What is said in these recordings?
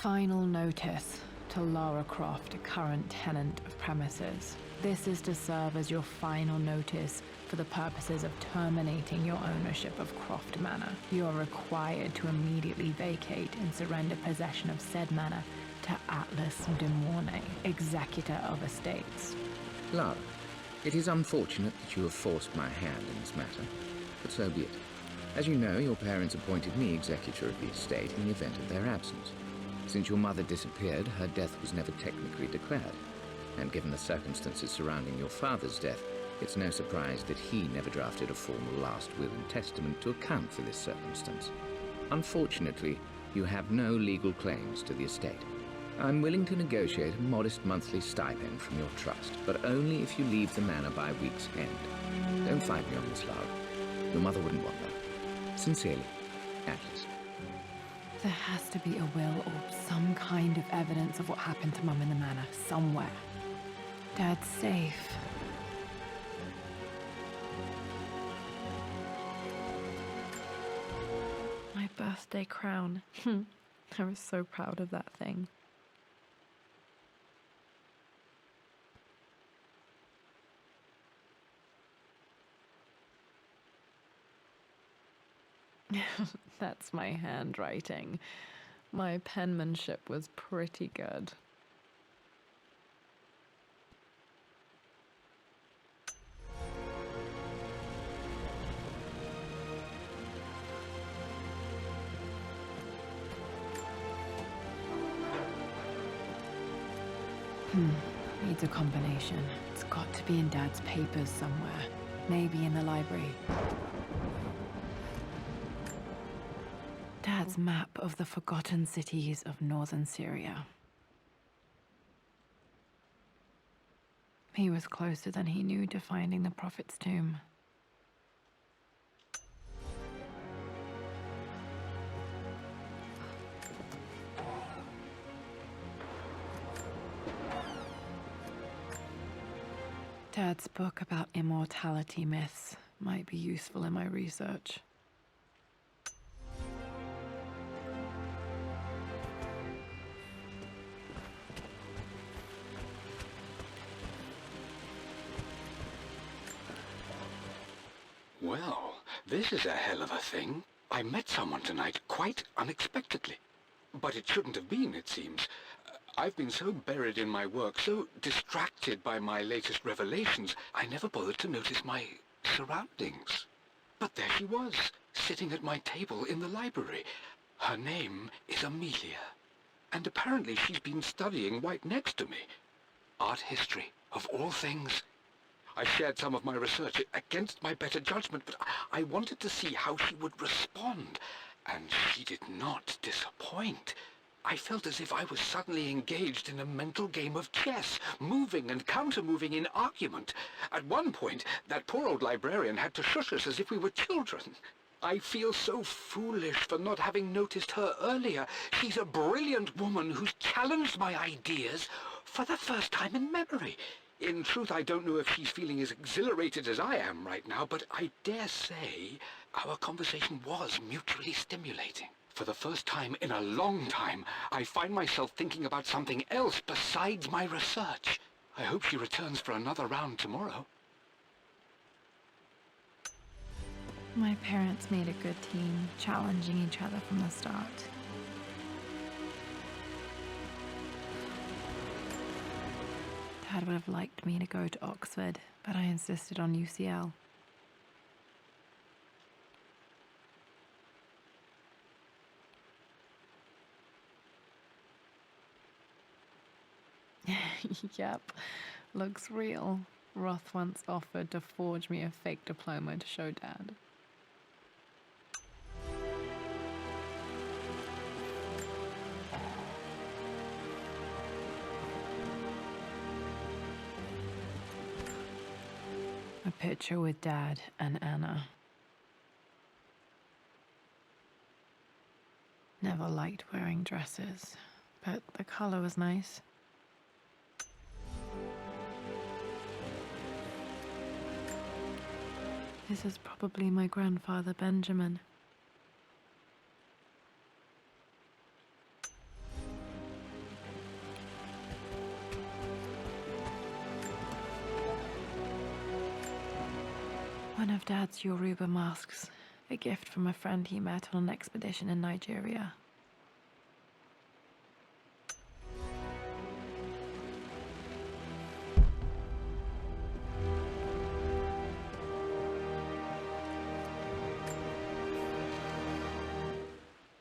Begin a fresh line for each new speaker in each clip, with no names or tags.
Final notice to Lara Croft, current tenant of premises. This is to serve as your final notice for the purposes of terminating your ownership of Croft Manor. You are required to immediately vacate and surrender possession of said manor to Atlas de Mornay, executor of estates.
Lara, it is unfortunate that you have forced my hand in this matter, but so be it. As you know, your parents appointed me executor of the estate in the event of their absence. Since your mother disappeared, her death was never technically declared, and given the circumstances surrounding your father's death, it's no surprise that he never drafted a formal last will and testament to account for this circumstance. Unfortunately, you have no legal claims to the estate. I'm willing to negotiate a modest monthly stipend from your trust, but only if you leave the manor by week's end. Don't fight me on this, Lara. Your mother wouldn't want that. Sincerely, Atlas.
There has to be a will or some kind of evidence of what happened to Mum in the manor somewhere. Dad's safe. My birthday crown. I was so proud of that thing. That's my handwriting. My penmanship was pretty good. Needs a combination. It's got to be in Dad's papers somewhere. Maybe in the library. Dad's map of the forgotten cities of northern Syria. He was closer than he knew to finding the Prophet's tomb. Dad's book about immortality myths might be useful in my research.
Well, this is a hell of a thing. I met someone tonight quite unexpectedly. But it shouldn't have been, it seems. I've been so buried in my work, so distracted by my latest revelations, I never bothered to notice my surroundings. But there she was, sitting at my table in the library. Her name is Amelia, and apparently she's been studying right next to me. Art history, of all things. I shared some of my research against my better judgment, but I wanted to see how she would respond, and she did not disappoint. I felt as if I was suddenly engaged in a mental game of chess, moving and counter-moving in argument. At one point, that poor old librarian had to shush us as if we were children. I feel so foolish for not having noticed her earlier. She's a brilliant woman who's challenged my ideas for the first time in memory. In truth, I don't know if she's feeling as exhilarated as I am right now, but I dare say our conversation was mutually stimulating. For the first time in a long time, I find myself thinking about something else besides my research. I hope she returns for another round tomorrow.
My parents made a good team, challenging each other from the start. Dad would have liked me to go to Oxford, but I insisted on UCL. Yep, looks real. Roth once offered to forge me a fake diploma to show Dad. A picture with Dad and Anna. Never liked wearing dresses, but the color was nice. This is probably my grandfather Benjamin. One of Dad's Yoruba masks, a gift from a friend he met on an expedition in Nigeria.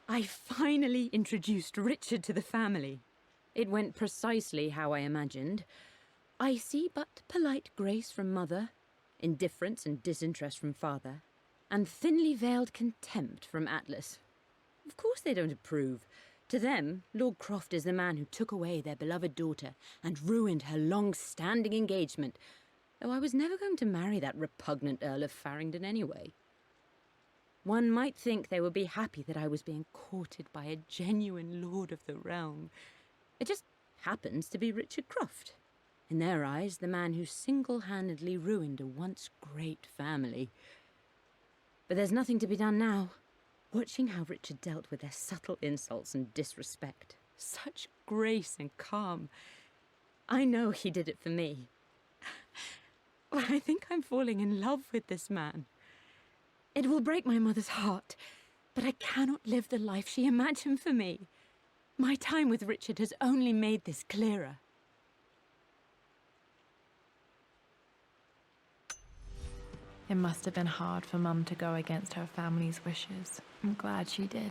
I finally introduced Richard to the family. It went precisely how I imagined. I see but polite grace from mother, indifference and disinterest from father, and thinly veiled contempt from Atlas. Of course they don't approve. To them, Lord Croft is the man who took away their beloved daughter and ruined her long-standing engagement, though I was never going to marry that repugnant Earl of Farringdon anyway. One might think they would be happy that I was being courted by a genuine lord of the realm. It just happens to be Richard Croft. In their eyes, the man who single-handedly ruined a once great family. But there's nothing to be done now. Watching how Richard dealt with their subtle insults and disrespect. Such grace and calm. I know he did it for me. I think I'm falling in love with this man. It will break my mother's heart, but I cannot live the life she imagined for me. My time with Richard has only made this clearer.
It must have been hard for Mum to go against her family's wishes. I'm glad she did.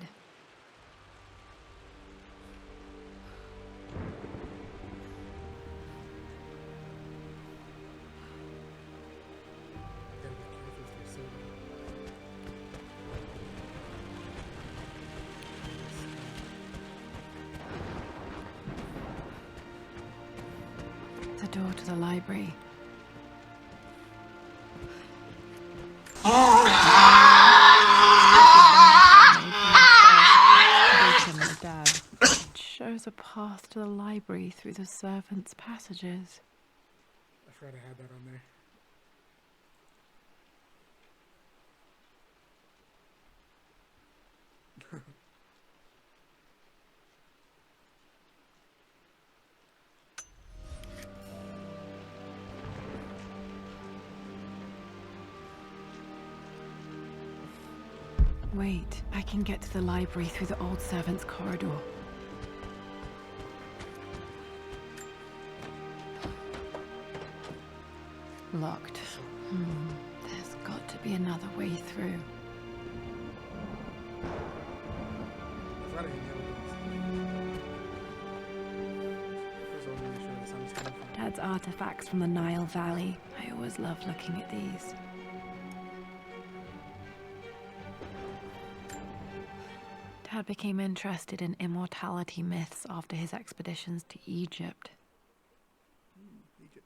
The door to the library. Dad. It shows a path to the library through the servants' passages.
I forgot I had that on there.
Wait, I can get to the library through the old servants' corridor. Locked. There's got to be another way through.
I forgot I had First of all, make sure the sun is coming from.
Dad's artifacts from the Nile Valley. I always love looking at these. Dad became interested in immortality myths after his expeditions to Egypt.
Egypt.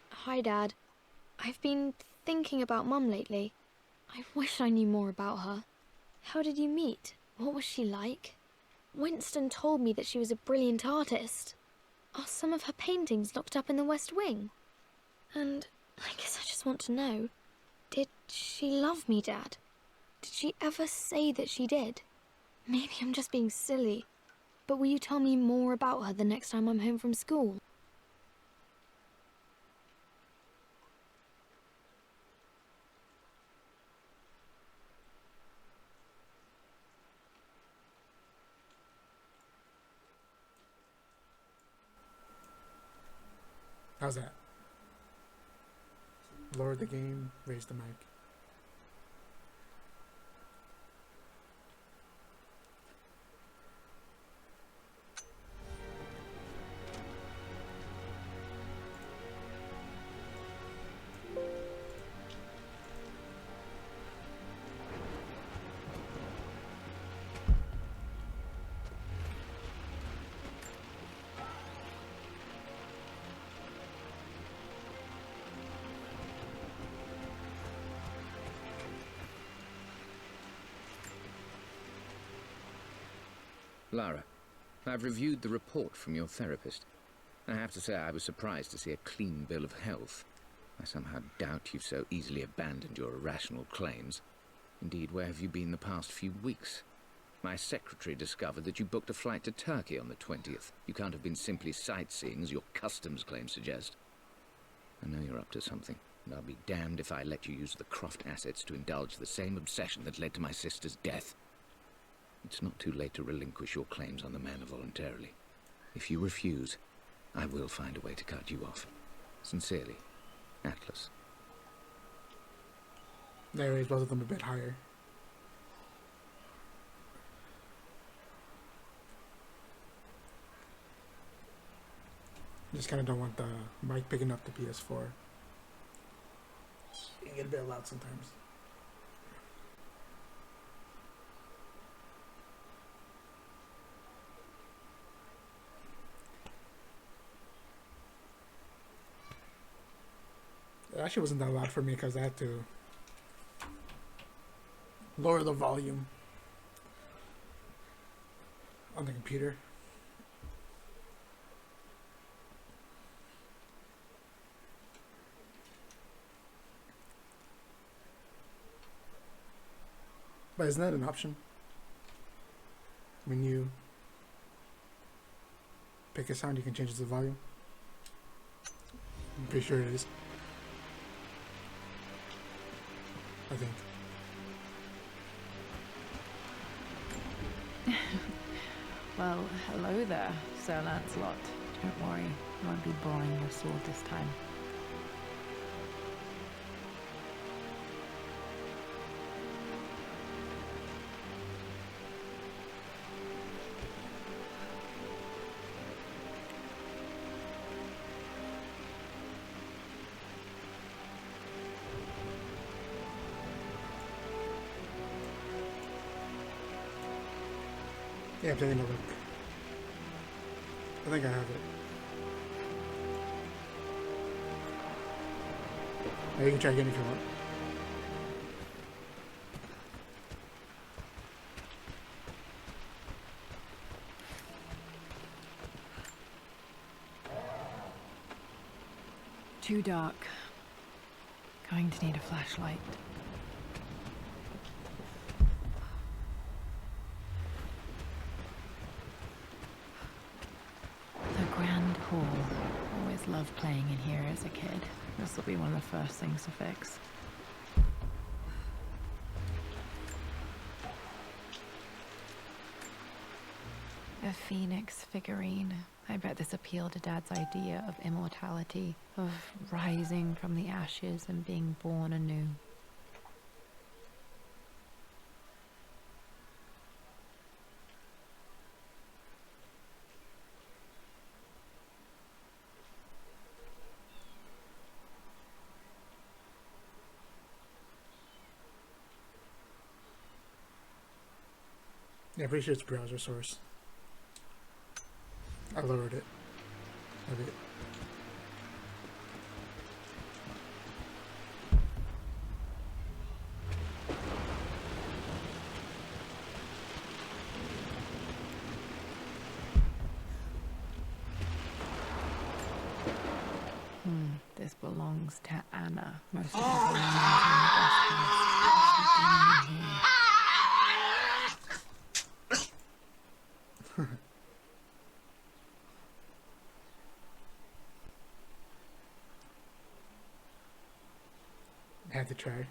Hi, Dad. I've been thinking about Mum lately. I wish I knew more about her. How did you meet? What was she like? Winston told me that she was a brilliant artist. Are some of her paintings locked up in the West Wing? And I guess I just want to know, did she love me, Dad? Did she ever say that she did? Maybe I'm just being silly, but will you tell me more about her the next time I'm home from school?
How's that? Lower the game, raise the mic.
Lara, I've reviewed the report from your therapist. I have to say I was surprised to see a clean bill of health. I somehow doubt you've so easily abandoned your irrational claims. Indeed, where have you been the past few weeks? My secretary discovered that you booked a flight to Turkey on the 20th. You can't have been simply sightseeing, as your customs claims suggest. I know you're up to something, and I'll be damned if I let you use the Croft assets to indulge the same obsession that led to my sister's death. It's not too late to relinquish your claims on the manor voluntarily. If you refuse, I will find a way to cut you off. Sincerely, Atlas.
They raised both of them a bit higher. Just kind of don't want the mic picking up the PS4. You can get a bit loud sometimes. It actually wasn't that loud for me because I had to lower the volume on the computer. But isn't that an option? When you pick a sound, you can change the volume. I'm pretty sure it is. I think.
Well, hello there, Sir Lancelot. Don't worry, I won't be boring your sword this time.
Yeah, I'm taking a look. I think I have it. Now you can try again if you want.
Too dark. Going to need a flashlight. Always loved playing in here as a kid. This will be one of the first things to fix. A phoenix figurine. I bet this appealed to Dad's idea of immortality, of rising from the ashes and being born anew.
Yeah, pretty sure it's browser source. I lowered it a bit.
This belongs to Anna. Most of the belongings in the guest house. There's a demon here.
I had to try.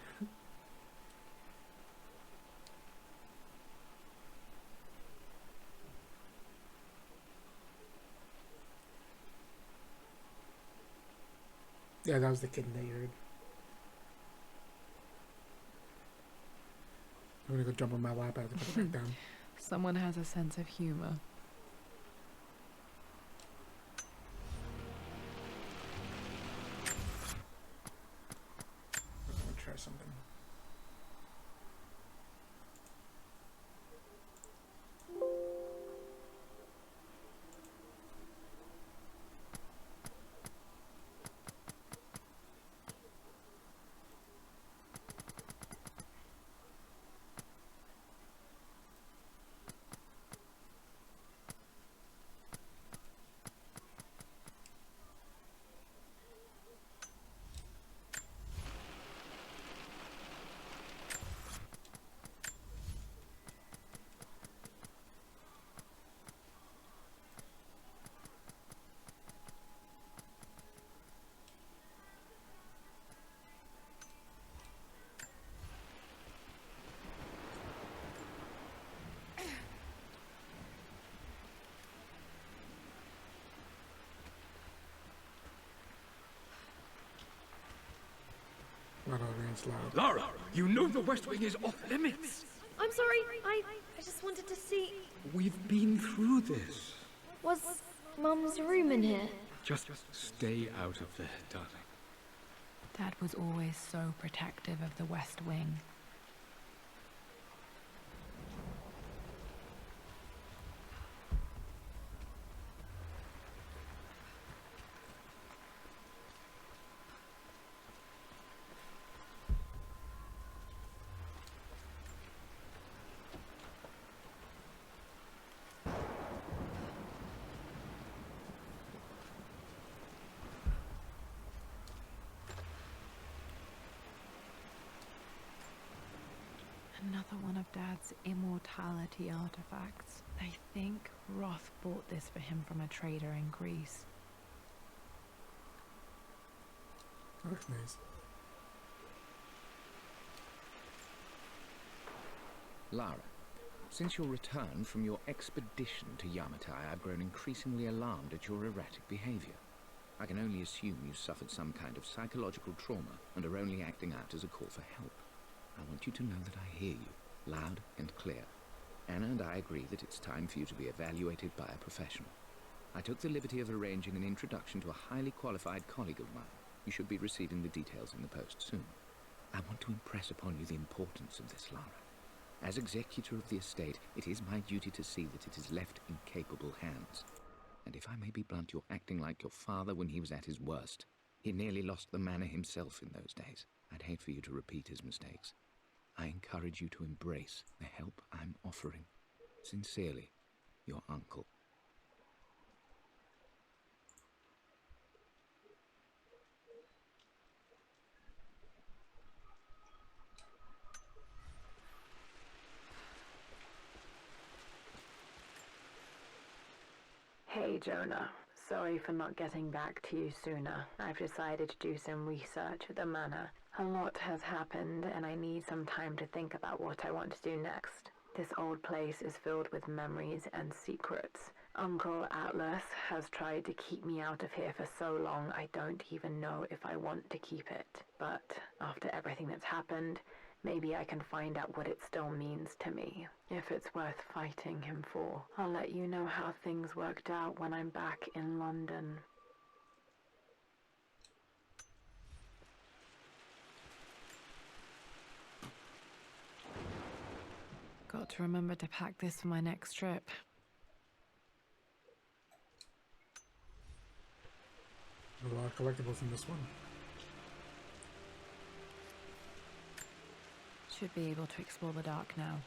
Yeah, that was the kitten that you heard. I'm gonna go jump on my lap. I have to put it back down.
Someone has a sense of humor.
I'm gonna try something. Not all rings loud.
Lara, you know the West Wing is off limits.
I'm sorry, I just wanted to see...
We've been through this.
Was Mum's room in here?
Just stay out of there, darling.
Dad was always so protective of the West Wing. Another one of Dad's immortality artifacts. I think Roth bought this for him from a trader in Greece.
That looks nice.
Lara, since your return from your expedition to Yamatai, I've grown increasingly alarmed at your erratic behavior. I can only assume you suffered some kind of psychological trauma and are only acting out as a call for help. I want you to know that I hear you, loud and clear. Anna and I agree that it's time for you to be evaluated by a professional. I took the liberty of arranging an introduction to a highly qualified colleague of mine. You should be receiving the details in the post soon. I want to impress upon you the importance of this, Lara. As executor of the estate, it is my duty to see that it is left in capable hands. And if I may be blunt, you're acting like your father when he was at his worst. He nearly lost the manor himself in those days. I'd hate for you to repeat his mistakes. I encourage you to embrace the help I'm offering. Sincerely, your uncle.
Hey, Jonah. Sorry for not getting back to you sooner. I've decided to do some research at the manor. A lot has happened, and I need some time to think about what I want to do next. This old place is filled with memories and secrets. Uncle Atlas has tried to keep me out of here for so long, I don't even know if I want to keep it. But after everything that's happened, maybe I can find out what it still means to me, if it's worth fighting him for. I'll let you know how things worked out when I'm back in London. Got to remember to pack this for my next trip.
A lot of collectibles in this one.
Should be able to explore the dark now.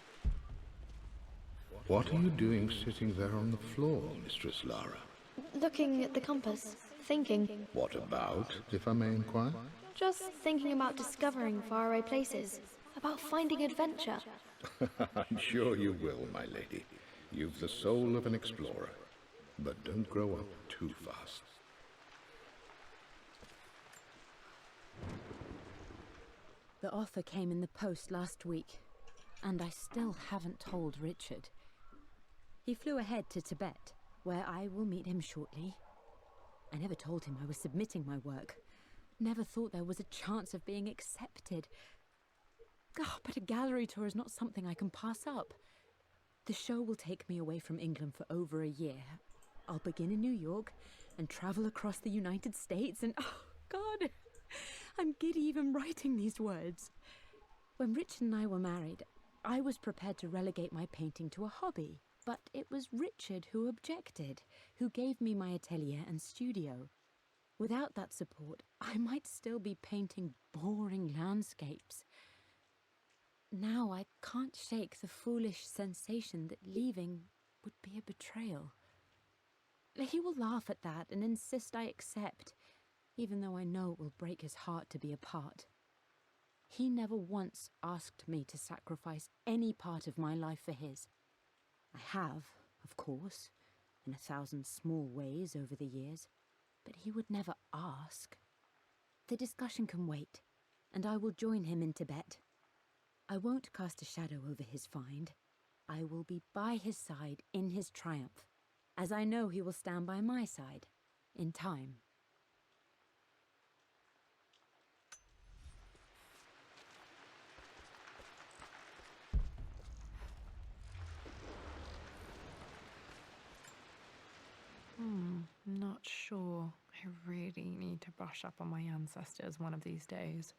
What are you doing sitting there on the floor, Mistress Lara?
Looking at the compass, thinking.
What about, if I may inquire?
Just thinking about discovering faraway places, about finding adventure.
I'm sure you will, my lady. You've the soul of an explorer. But don't grow up too fast.
The offer came in the post last week, and I still haven't told Richard. He flew ahead to Tibet, where I will meet him shortly. I never told him I was submitting my work. Never thought there was a chance of being accepted. Oh, but a gallery tour is not something I can pass up. The show will take me away from England for over a year. I'll begin in New York and travel across the United States and... oh, God! I'm giddy even writing these words. When Richard and I were married, I was prepared to relegate my painting to a hobby. But it was Richard who objected, who gave me my atelier and studio. Without that support, I might still be painting boring landscapes. Now I can't shake the foolish sensation that leaving would be a betrayal. He will laugh at that and insist I accept, even though I know it will break his heart to be apart. He never once asked me to sacrifice any part of my life for his. I have, of course, in 1,000 small ways over the years, but he would never ask. The discussion can wait, and I will join him in Tibet. I won't cast a shadow over his find. I will be by his side in his triumph, as I know he will stand by my side, in time.
not sure. I really need to brush up on my ancestors one of these days.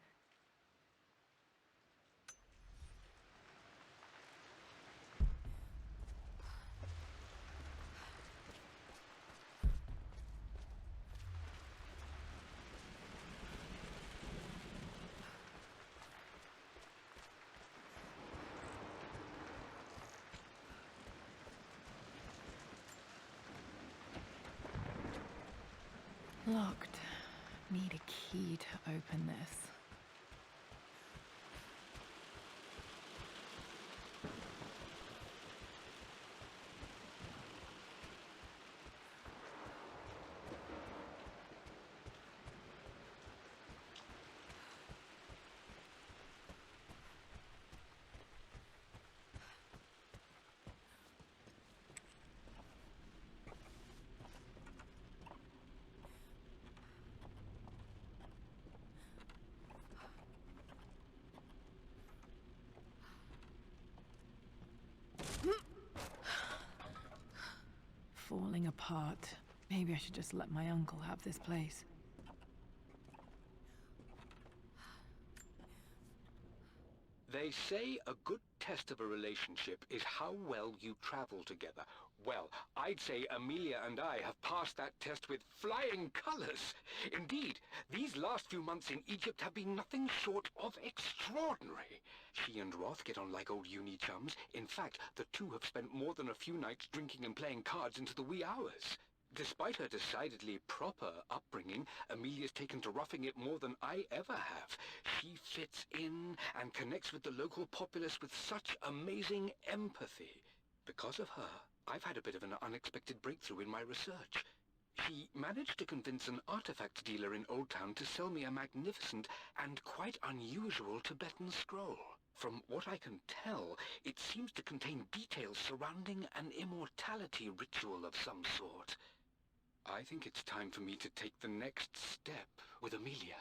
Locked. Need a key to open this. Falling apart. Maybe I should just let my uncle have this place.
They say a good test of a relationship is how well you travel together. Well, I'd say Amelia and I have passed that test with flying colors. Indeed, these last few months in Egypt have been nothing short of extraordinary. She and Roth get on like old uni chums. In fact, the two have spent more than a few nights drinking and playing cards into the wee hours. Despite her decidedly proper upbringing, Amelia's taken to roughing it more than I ever have. She fits in and connects with the local populace with such amazing empathy. Because of her, I've had a bit of an unexpected breakthrough in my research. She managed to convince an artifact dealer in Old Town to sell me a magnificent and quite unusual Tibetan scroll. From what I can tell, it seems to contain details surrounding an immortality ritual of some sort. I think it's time for me to take the next step with Amelia.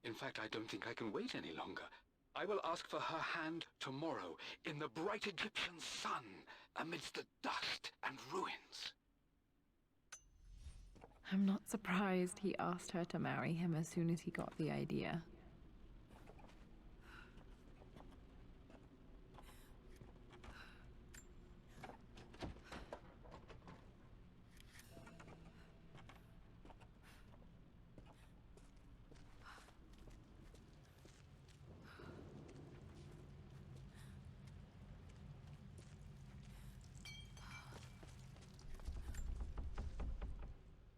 In fact, I don't think I can wait any longer. I will ask for her hand tomorrow in the bright Egyptian sun amidst the dust and ruins.
I'm not surprised he asked her to marry him as soon as he got the idea.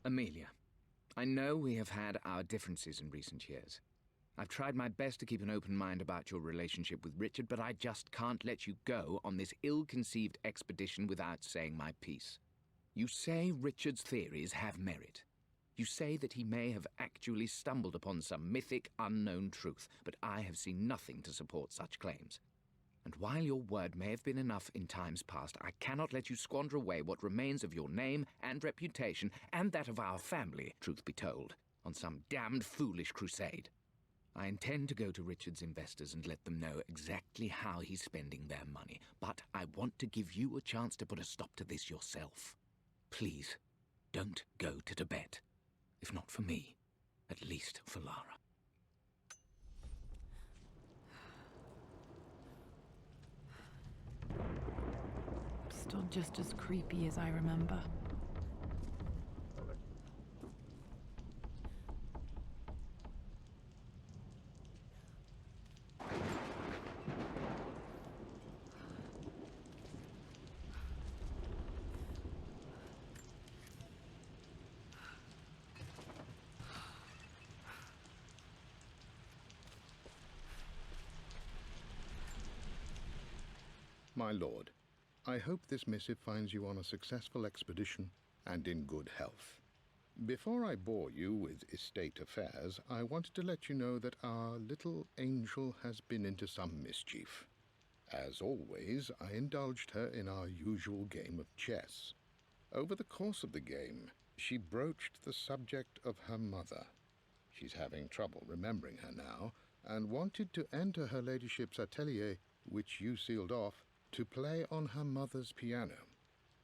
Amelia, I know we have had our differences in recent years. I've tried my best to keep an open mind about your relationship with Richard, but I just can't let you go on this ill-conceived expedition without saying my piece. You say Richard's theories have merit. You say that he may have actually stumbled upon some mythic, unknown truth, but I have seen nothing to support such claims. And while your word may have been enough in times past, I cannot let you squander away what remains of your name and reputation, and that of our family, truth be told, on some damned foolish crusade. I intend to go to Richard's investors and let them know exactly how he's spending their money, but I want to give you a chance to put a stop to this yourself. Please, don't go to Tibet. If not for me, at least for Lara.
Still just as creepy as I remember.
My lord, I hope this missive finds you on a successful expedition and in good health. Before I bore you with estate affairs, I wanted to let you know that our little angel has been into some mischief. As always, I indulged her in our usual game of chess. Over the course of the game, she broached the subject of her mother. She's having trouble remembering her now, and wanted to enter her ladyship's atelier, which you sealed off, to play on her mother's piano.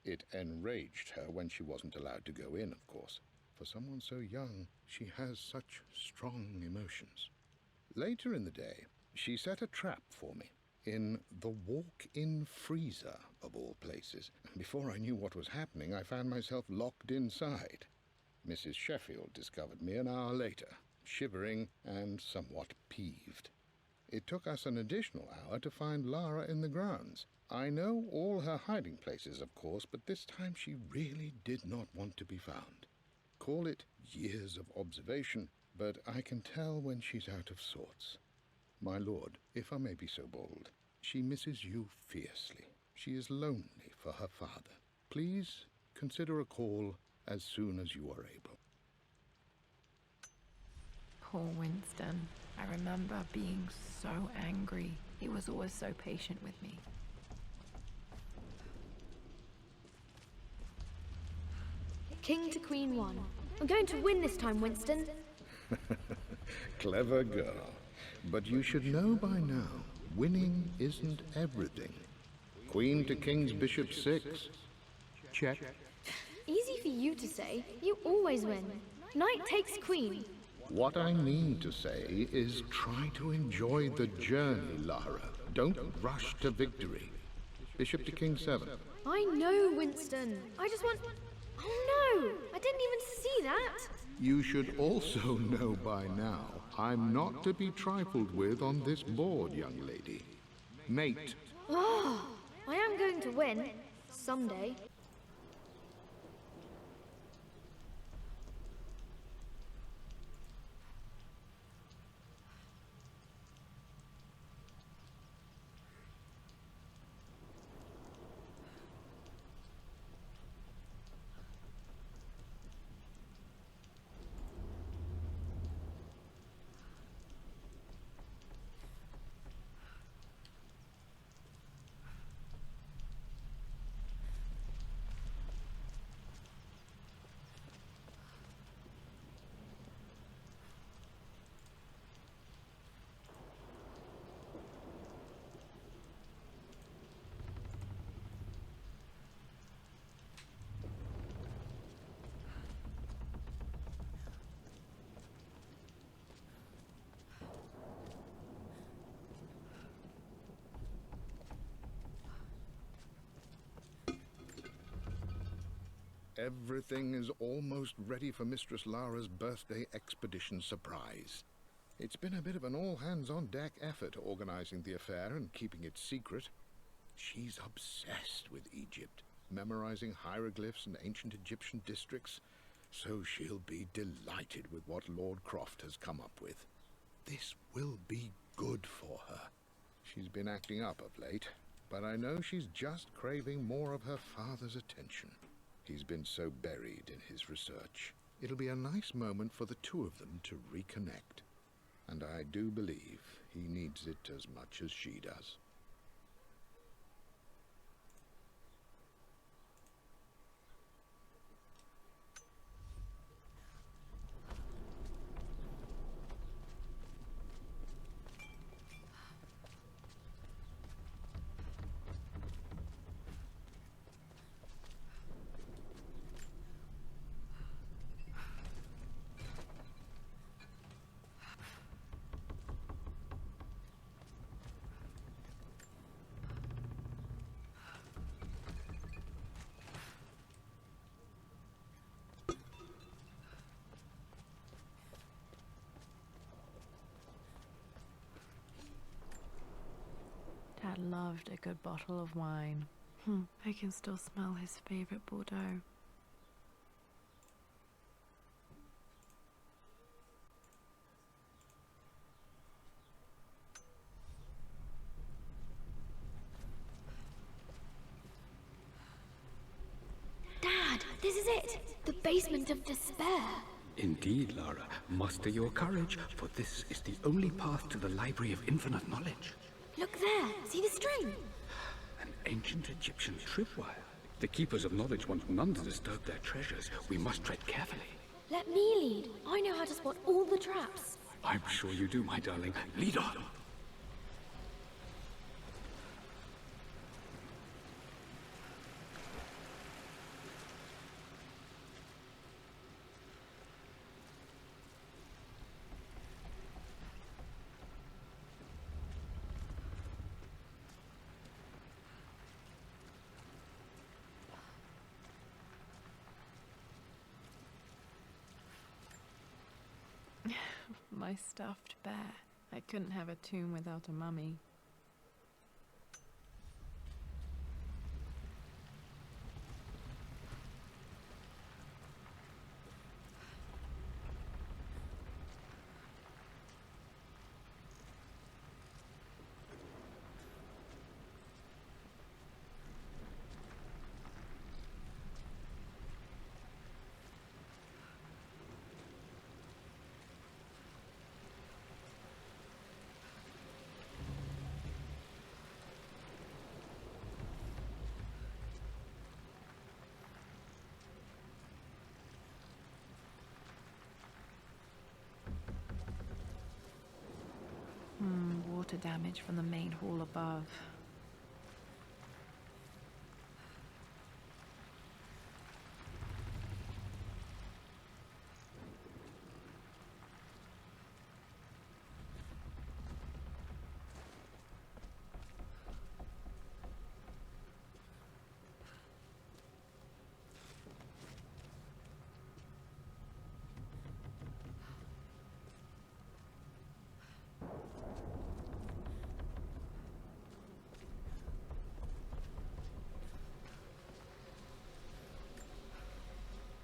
It enraged her when she wasn't allowed to go in, of course. For someone so young, she has such strong emotions. Later in the day, she set a trap for me in the walk-in freezer, of all places. Before I knew what was happening, I found myself locked inside. Mrs. Sheffield discovered me an hour later, shivering and somewhat peeved. It took us an additional hour to find Lara in the grounds. I know all her hiding places, of course, but this time she really did not want to be found. Call it years of observation, but I can tell when she's out of sorts. My lord, if I may be so bold, she misses you fiercely. She is lonely for her father. Please consider a call as soon as you are able.
Poor Winston. I remember being so angry. He was always so patient with me.
King to Queen 1. I'm going to win this time, Winston.
Clever girl. But you should know by now, winning isn't everything. Queen to King's Bishop 6. Check.
Easy for you to say. You always win. Knight takes Queen.
What I mean to say is try to enjoy the journey, Lara. Don't rush to victory. Bishop to King 7.
I know, Winston. I just want... Oh no! I didn't even see that!
You should also know by now, I'm not to be trifled with on this board, young lady. Mate.
Oh, I am going to win. Someday.
Everything is almost ready for Mistress Lara's birthday expedition surprise. It's been a bit of an all-hands-on-deck effort organizing the affair and keeping it secret. She's obsessed with Egypt, memorizing hieroglyphs and ancient Egyptian districts, so she'll be delighted with what Lord Croft has come up with. This will be good for her. She's been acting up of late, but I know she's just craving more of her father's attention. He's been so buried in his research. It'll be a nice moment for the two of them to reconnect. And I do believe he needs it as much as she does.
Dad loved a good bottle of wine. I can still smell his favorite Bordeaux.
Dad, this is it! The basement of despair!
Indeed, Lara. Muster your courage, for this is the only path to the Library of Infinite Knowledge.
Look there! See the string?
An ancient Egyptian tripwire. The Keepers of Knowledge want none to disturb their treasures. We must tread carefully.
Let me lead. I know how to spot all the traps.
I'm sure you do, my darling. Lead on!
my stuffed bear. I couldn't have a tomb without a mummy. Water damage from the main hall above.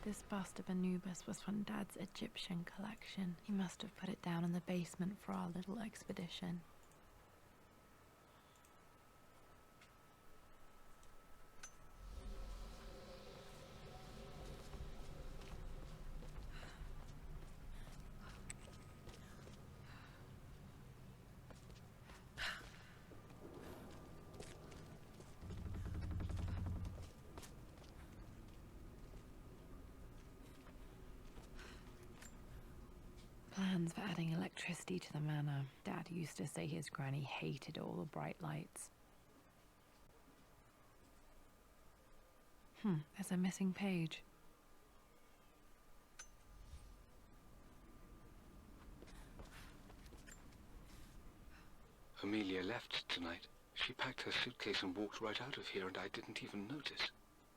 This bust of Anubis was from Dad's Egyptian collection. He must have put it down in the basement for our little expedition. Plans for adding electricity to the manor. Dad used to say his granny hated all the bright lights. There's a missing page.
Amelia left tonight. She packed her suitcase and walked right out of here, and I didn't even notice.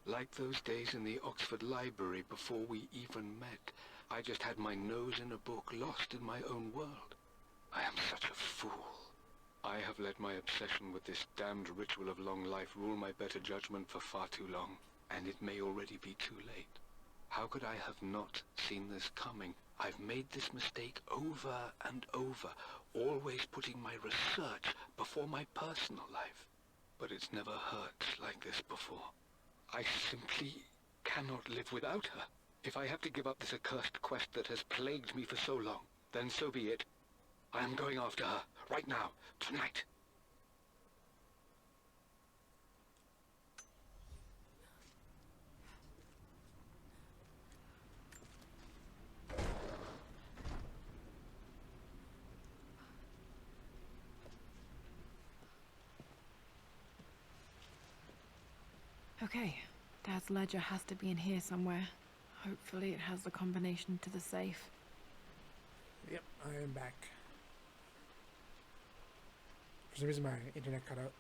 Like those days in the Oxford Library before we even met. I just had my nose in a book, lost in my own world. I am such a fool. I have let my obsession with this damned ritual of long life rule my better judgment for far too long, and it may already be too late. How could I have not seen this coming? I've made this mistake over and over, always putting my research before my personal life. But it's never hurt like this before. I simply cannot live without her. If I have to give up this accursed quest that has plagued me for so long, then so be it. I am going after her, right now, tonight.
Okay, Dad's ledger has to be in here somewhere. Hopefully it has the combination to the safe.
Yep, I am back. For some reason my internet cut out.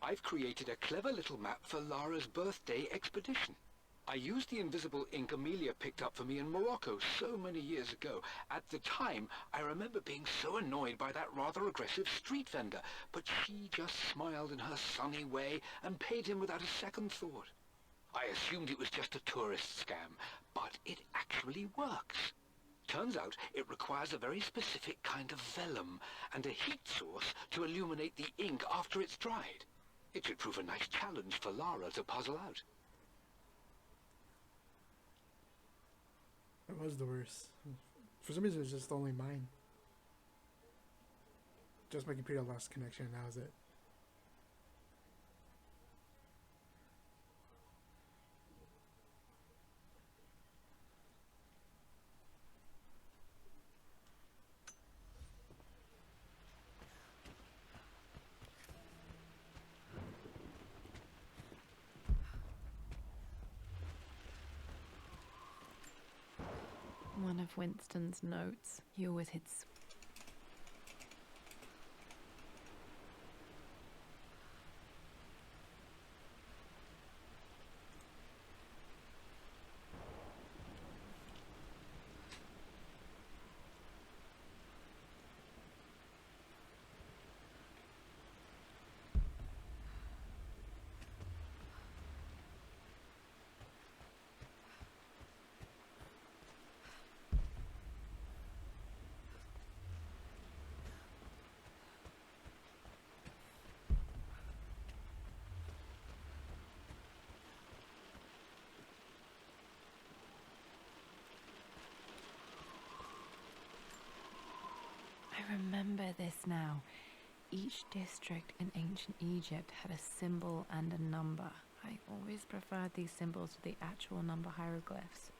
I've created a clever little map for Lara's birthday expedition. I used the invisible ink Amelia picked up for me in Morocco so many years ago. At the time, I remember being so annoyed by that rather aggressive street vendor, but she just smiled in her sunny way and paid him without a second thought. I assumed it was just a tourist scam, but it actually works. Turns out it requires a very specific kind of vellum and a heat source to illuminate the ink after it's dried. It should prove a nice challenge for Lara to puzzle out.
It was the worst. For some reason, it's just only mine. Just my computer lost connection, and that was it.
One of Winston's notes. He always hits. Picture this now. Each district in ancient Egypt had a symbol and a number. I always preferred these symbols to the actual number hieroglyphs.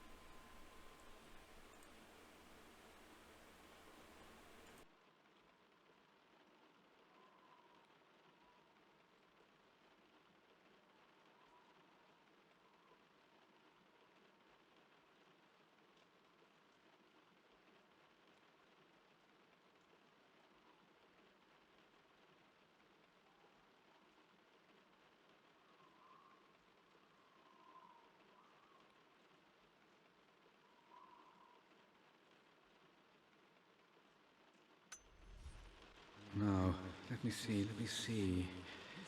Now, let me see.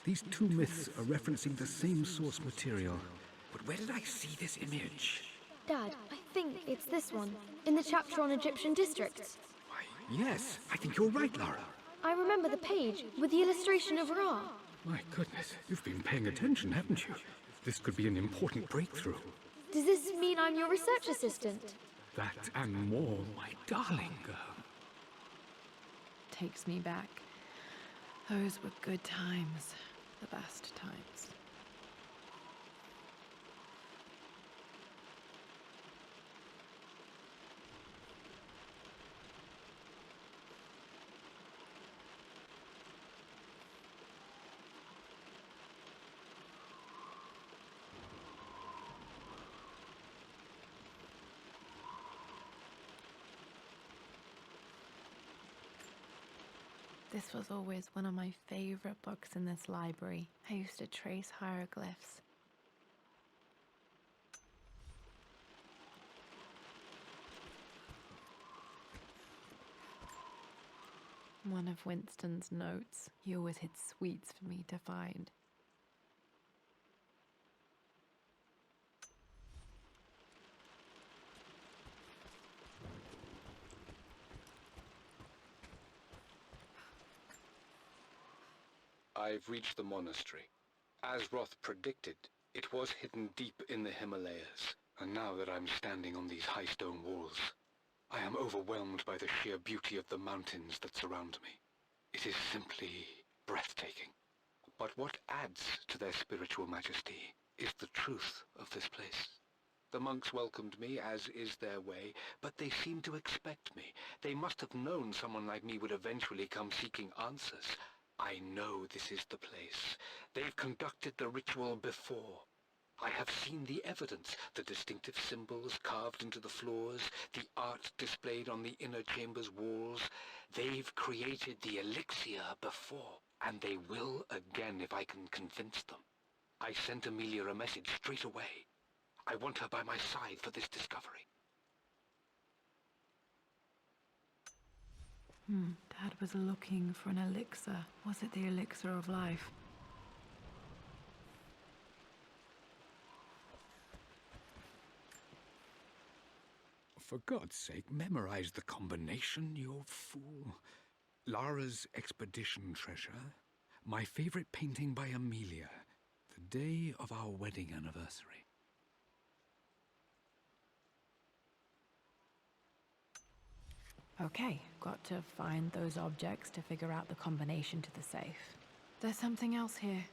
These two myths are referencing the same source material. But where did I see this image?
Dad, I think it's this one, in the chapter on Egyptian districts.
Why, yes, I think you're right, Lara.
I remember the page with the illustration of Ra.
My goodness, you've been paying attention, haven't you? This could be an important breakthrough.
Does this mean I'm your research assistant?
That and more, my darling girl.
Takes me back. Those were good times. The best times. This was always one of my favorite books in this library. I used to trace hieroglyphs. One of Winston's notes. He always hid sweets for me to find.
I've reached the monastery. As Roth predicted, it was hidden deep in the Himalayas. And now that I'm standing on these high stone walls, I am overwhelmed by the sheer beauty of the mountains that surround me. It is simply breathtaking. But what adds to their spiritual majesty is the truth of this place. The monks welcomed me, as is their way, but they seemed to expect me. They must have known someone like me would eventually come seeking answers. I know this is the place. They've conducted the ritual before. I have seen the evidence, the distinctive symbols carved into the floors, the art displayed on the inner chamber's walls. They've created the elixir before, and they will again if I can convince them. I sent Amelia a message straight away. I want her by my side for this discovery.
Dad was looking for an elixir. Was it the elixir of life?
For God's sake, memorize the combination, you fool. Lara's expedition treasure, my favorite painting by Amelia, the day of our wedding anniversary.
Okay, got to find those objects to figure out the combination to the safe. There's something else here.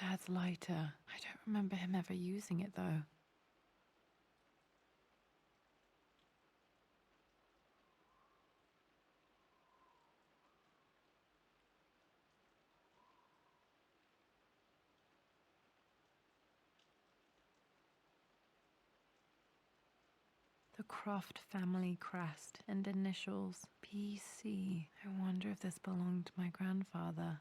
Dad's lighter. I don't remember him ever using it though. The Croft family crest and initials PC. I wonder if this belonged to my grandfather.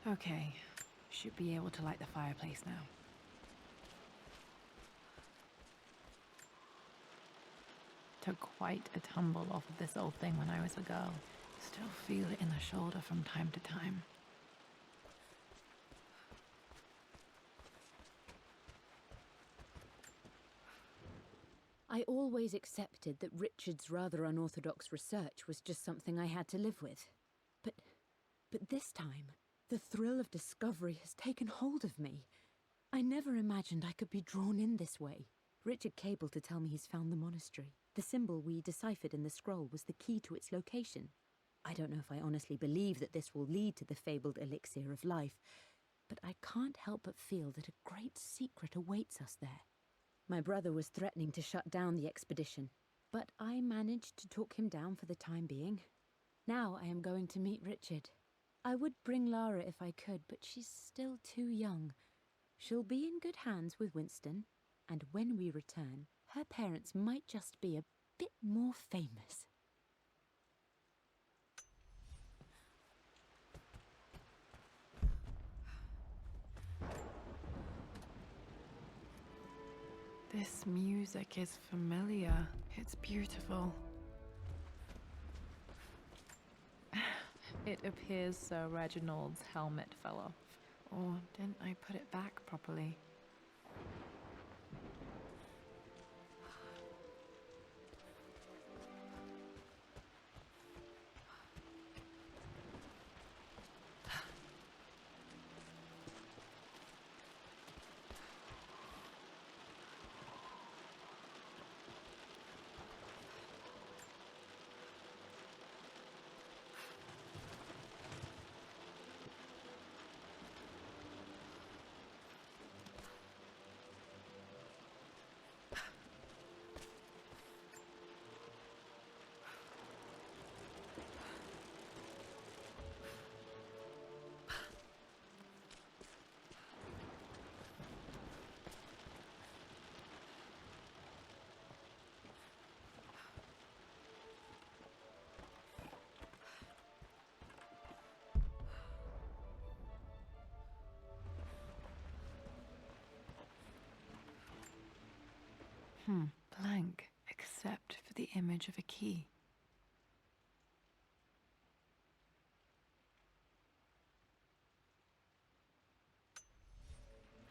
Okay, should be able to light the fireplace now. Took quite a tumble off of this old thing when I was a girl. Still feel it in the shoulder from time to time.
I always accepted that Richard's rather unorthodox research was just something I had to live with. But this time, the thrill of discovery has taken hold of me. I never imagined I could be drawn in this way. Richard cabled to tell me he's found the monastery. The symbol we deciphered in the scroll was the key to its location. I don't know if I honestly believe that this will lead to the fabled elixir of life, but I can't help but feel that a great secret awaits us there. My brother was threatening to shut down the expedition, but I managed to talk him down for the time being. Now I am going to meet Richard. I would bring Lara if I could, but she's still too young. She'll be in good hands with Winston, and when we return, her parents might just be a bit more famous.
This music is familiar. It's beautiful. It appears Sir Reginald's helmet fell off. Or didn't I put it back properly? Blank, except for the image of a key.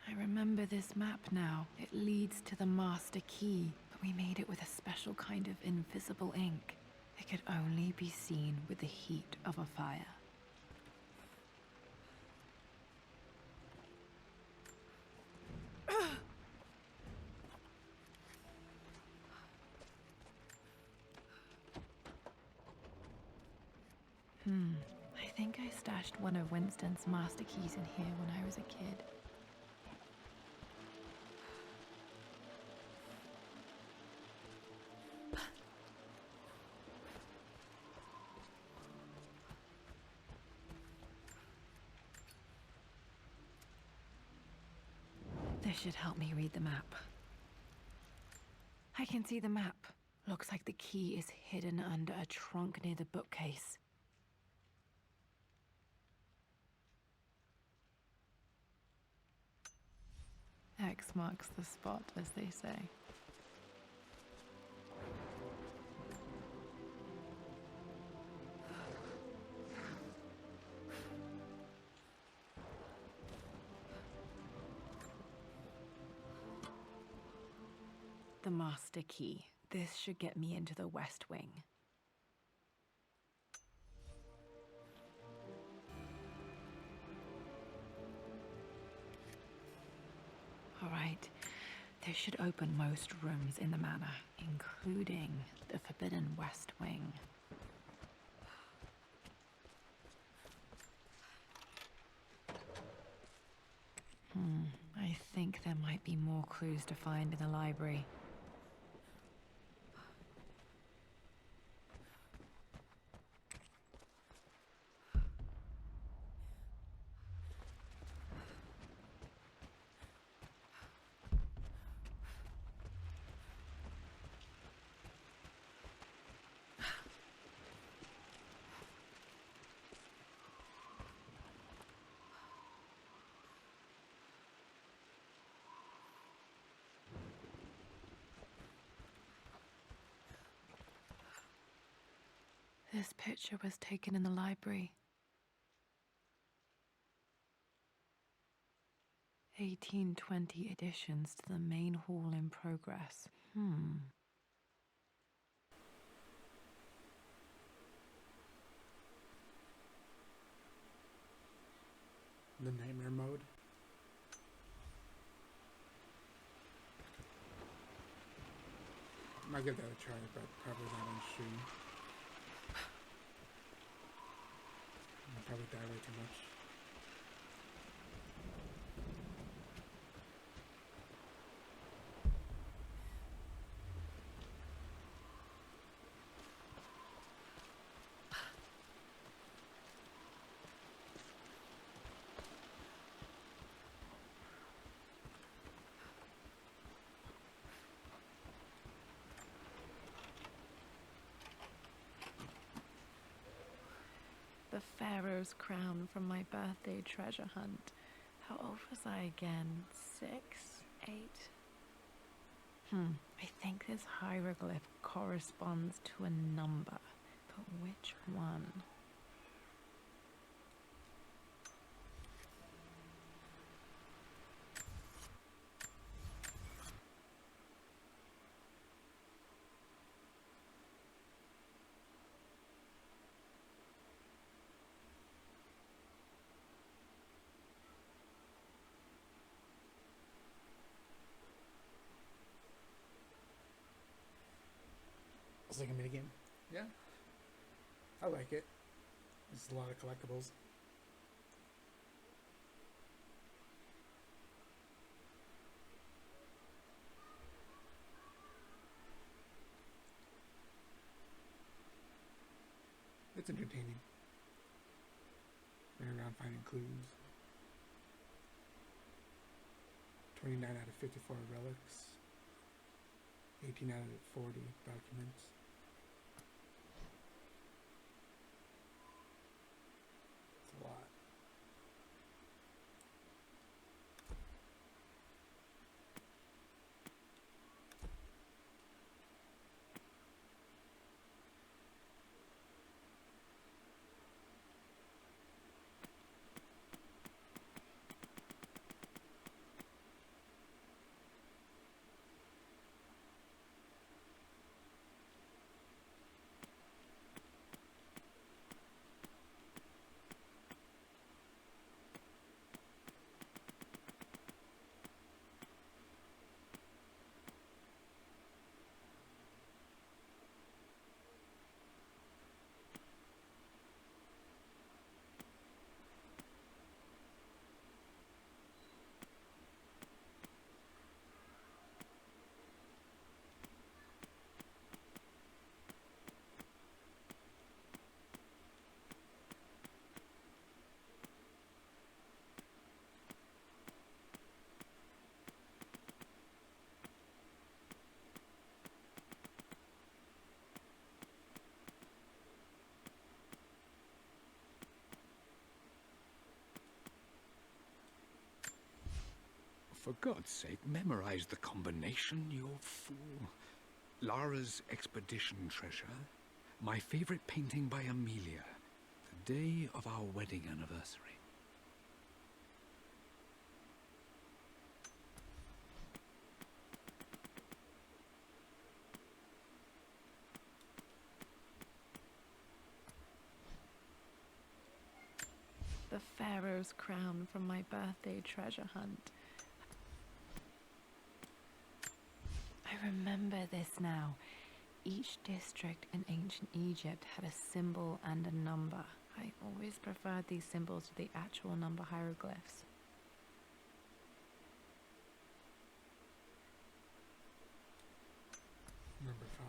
I remember this map now. It leads to the master key, but we made it with a special kind of invisible ink. It could only be seen with the heat of a fire. I think I stashed one of Winston's master keys in here when I was a kid. This should help me read the map. I can see the map. Looks like the key is hidden under a trunk near the bookcase. X marks the spot, as they say. The master key. This should get me into the West Wing. All right, this should open most rooms in the manor, including the Forbidden West Wing. I think there might be more clues to find in the library. This picture was taken in the library. 1820 additions to the main hall in progress.
The nightmare mode. Might give that a try, but probably not on stream. I'll probably die way too much.
The Pharaoh's crown from my birthday treasure hunt. How old was I again? 6, 8? I think this hieroglyph corresponds to a number, but which one?
It's like a minigame. Yeah. I like it. There's a lot of collectibles. It's entertaining. Running around finding clues. 29 out of 54 relics. 18 out of 40 documents. It's a lot.
For God's sake, memorize the combination, you fool. Lara's expedition treasure. My favorite painting by Amelia. The day of our wedding anniversary.
The Pharaoh's crown from my birthday treasure hunt. I remember this now. Each district in ancient Egypt had a symbol and a number. I always preferred these symbols to the actual number hieroglyphs.
Number 5.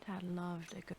Dad loved a good...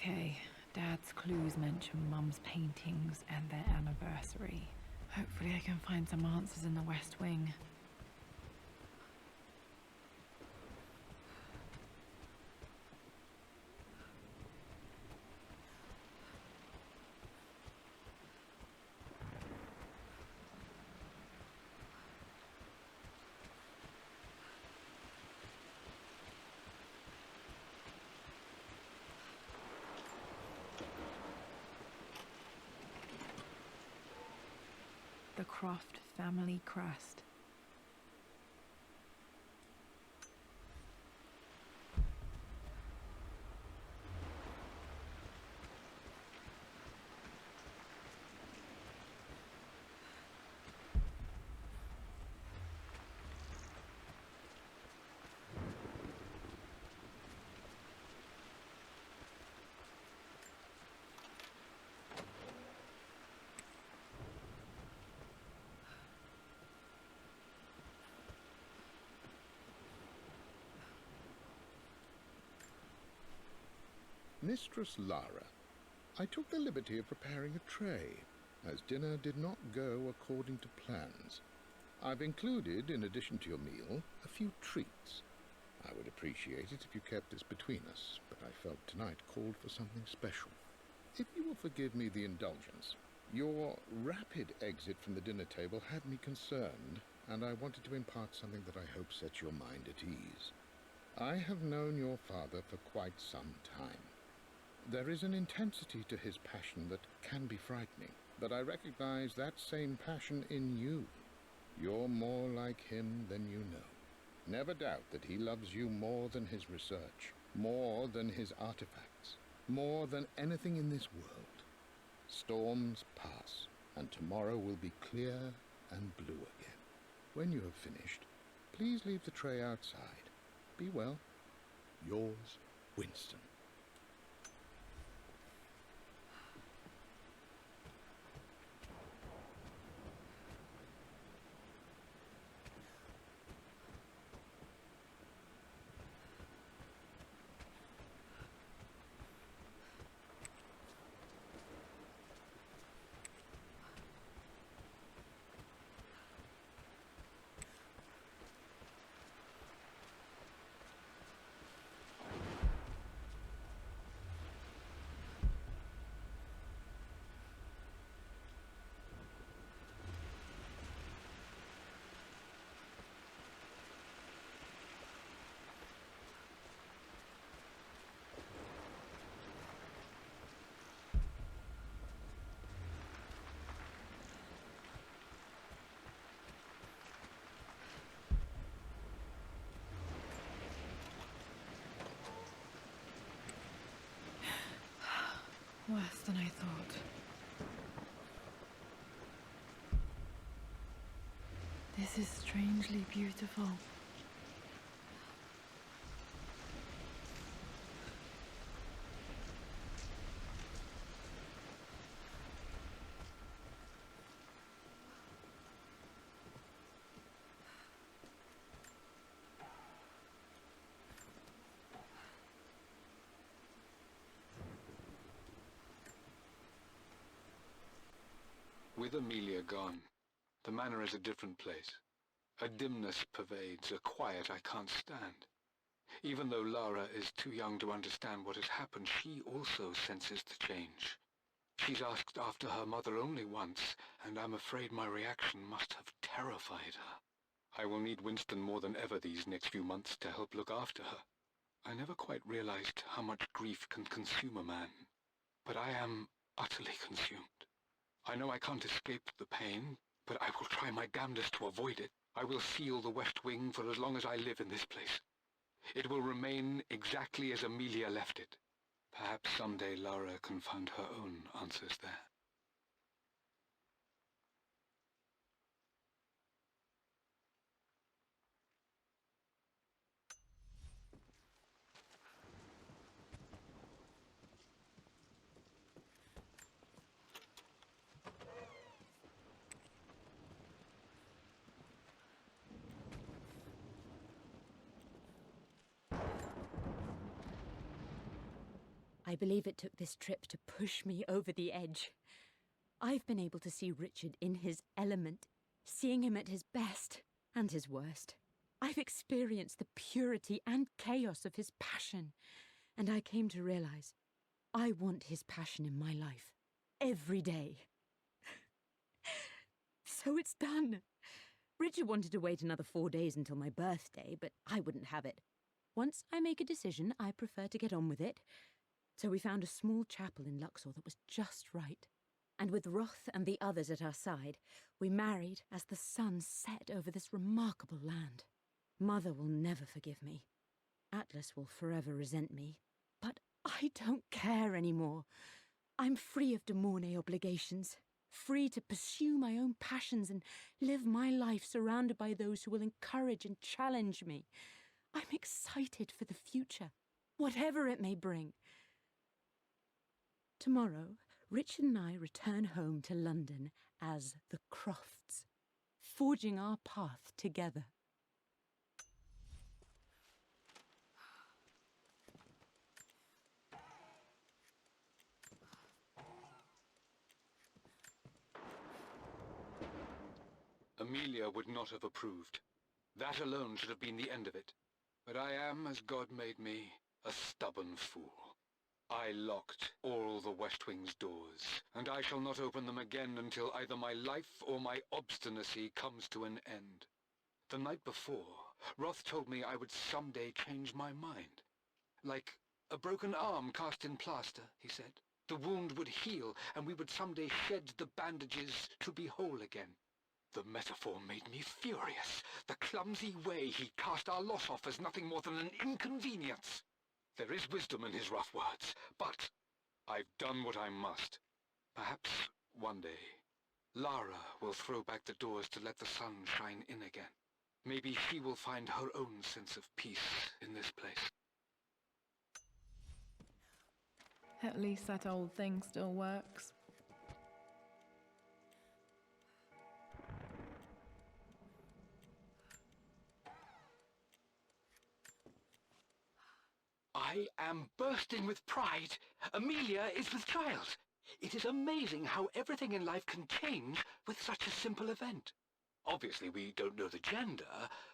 Okay, Dad's clues mention Mum's paintings and their anniversary. Hopefully I can find some answers in the West Wing. The Croft family crest.
Mistress Lara, I took the liberty of preparing a tray, as dinner did not go according to plans. I've included, in addition to your meal, a few treats. I would appreciate it if you kept this between us, but I felt tonight called for something special. If you will forgive me the indulgence, your rapid exit from the dinner table had me concerned, and I wanted to impart something that I hope sets your mind at ease. I have known your father for quite some time. There is an intensity to his passion that can be frightening, but I recognize that same passion in you. You're more like him than you know. Never doubt that he loves you more than his research, more than his artifacts, more than anything in this world. Storms pass, and tomorrow will be clear and blue again. When you have finished, please leave the tray outside. Be well. Yours, Winston.
Worse than I thought. This is strangely beautiful.
With Amelia gone, the manor is a different place. A dimness pervades, a quiet I can't stand. Even though Lara is too young to understand what has happened, she also senses the change. She's asked after her mother only once, and I'm afraid my reaction must have terrified her. I will need Winston more than ever these next few months to help look after her. I never quite realized how much grief can consume a man, but I am utterly consumed. I know I can't escape the pain, but I will try my damnedest to avoid it. I will seal the West Wing for as long as I live in this place. It will remain exactly as Amelia left it. Perhaps someday Lara can find her own answers there.
I believe it took this trip to push me over the edge. I've been able to see Richard in his element, seeing him at his best and his worst. I've experienced the purity and chaos of his passion, and I came to realize I want his passion in my life every day. So it's done. Richard wanted to wait another 4 days until my birthday, but I wouldn't have it. Once I make a decision, I prefer to get on with it. So we found a small chapel in Luxor that was just right. And with Roth and the others at our side, we married as the sun set over this remarkable land. Mother will never forgive me. Atlas will forever resent me. But I don't care anymore. I'm free of de Mornay obligations. Free to pursue my own passions and live my life surrounded by those who will encourage and challenge me. I'm excited for the future, whatever it may bring. Tomorrow, Richard and I return home to London as the Crofts, forging our path together.
Amelia would not have approved. That alone should have been the end of it. But I am, as God made me, a stubborn fool. I locked all the West Wing's doors, and I shall not open them again until either my life or my obstinacy comes to an end. The night before, Roth told me I would someday change my mind. Like a broken arm cast in plaster, he said. The wound would heal, and we would someday shed the bandages to be whole again. The metaphor made me furious. The clumsy way he cast our loss off as nothing more than an inconvenience. There is wisdom in his rough words, but I've done what I must. Perhaps one day, Lara will throw back the doors to let the sun shine in again. Maybe she will find her own sense of peace in this place.
At least that old thing still works.
I am bursting with pride. Amelia is with child. It is amazing how everything in life can change with such a simple event. Obviously, we don't know the gender,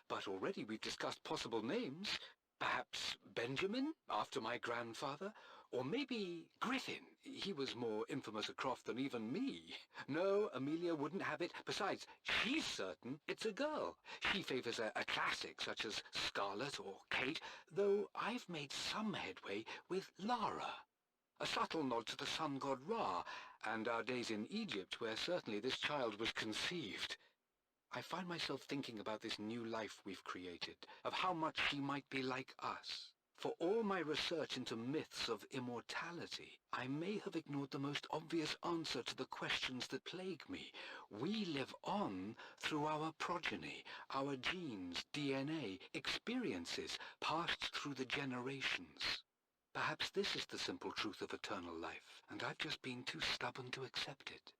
but already we've discussed possible names. Perhaps Benjamin, after my grandfather, or maybe Griffin. He was more infamous a Croft than even me. No, Amelia wouldn't have it. Besides, she's certain it's a girl. She favours a classic such as Scarlet or Kate, though I've made some headway with Lara. A subtle nod to the sun god Ra, and our days in Egypt, where certainly this child was conceived. I find myself thinking about this new life we've created, of how much she might be like us. For all my research into myths of immortality, I may have ignored the most obvious answer to the questions that plague me. We live on through our progeny, our genes, DNA, experiences passed through the generations. Perhaps this is the simple truth of eternal life, and I've just been too stubborn to accept it.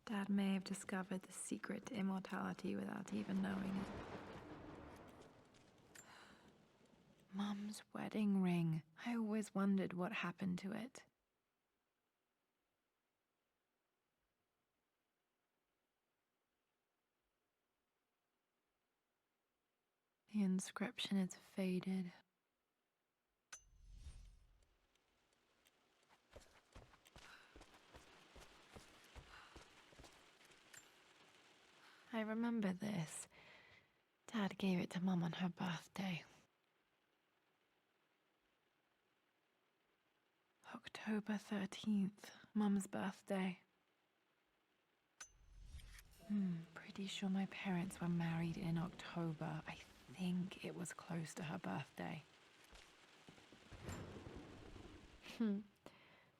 Dad may have discovered the secret to immortality without even knowing it. Mum's wedding ring. I always wondered what happened to it. The inscription is faded. I remember this. Dad gave it to Mum on her birthday. October 13th, Mum's birthday. Pretty sure my parents were married in October. I think it was close to her birthday.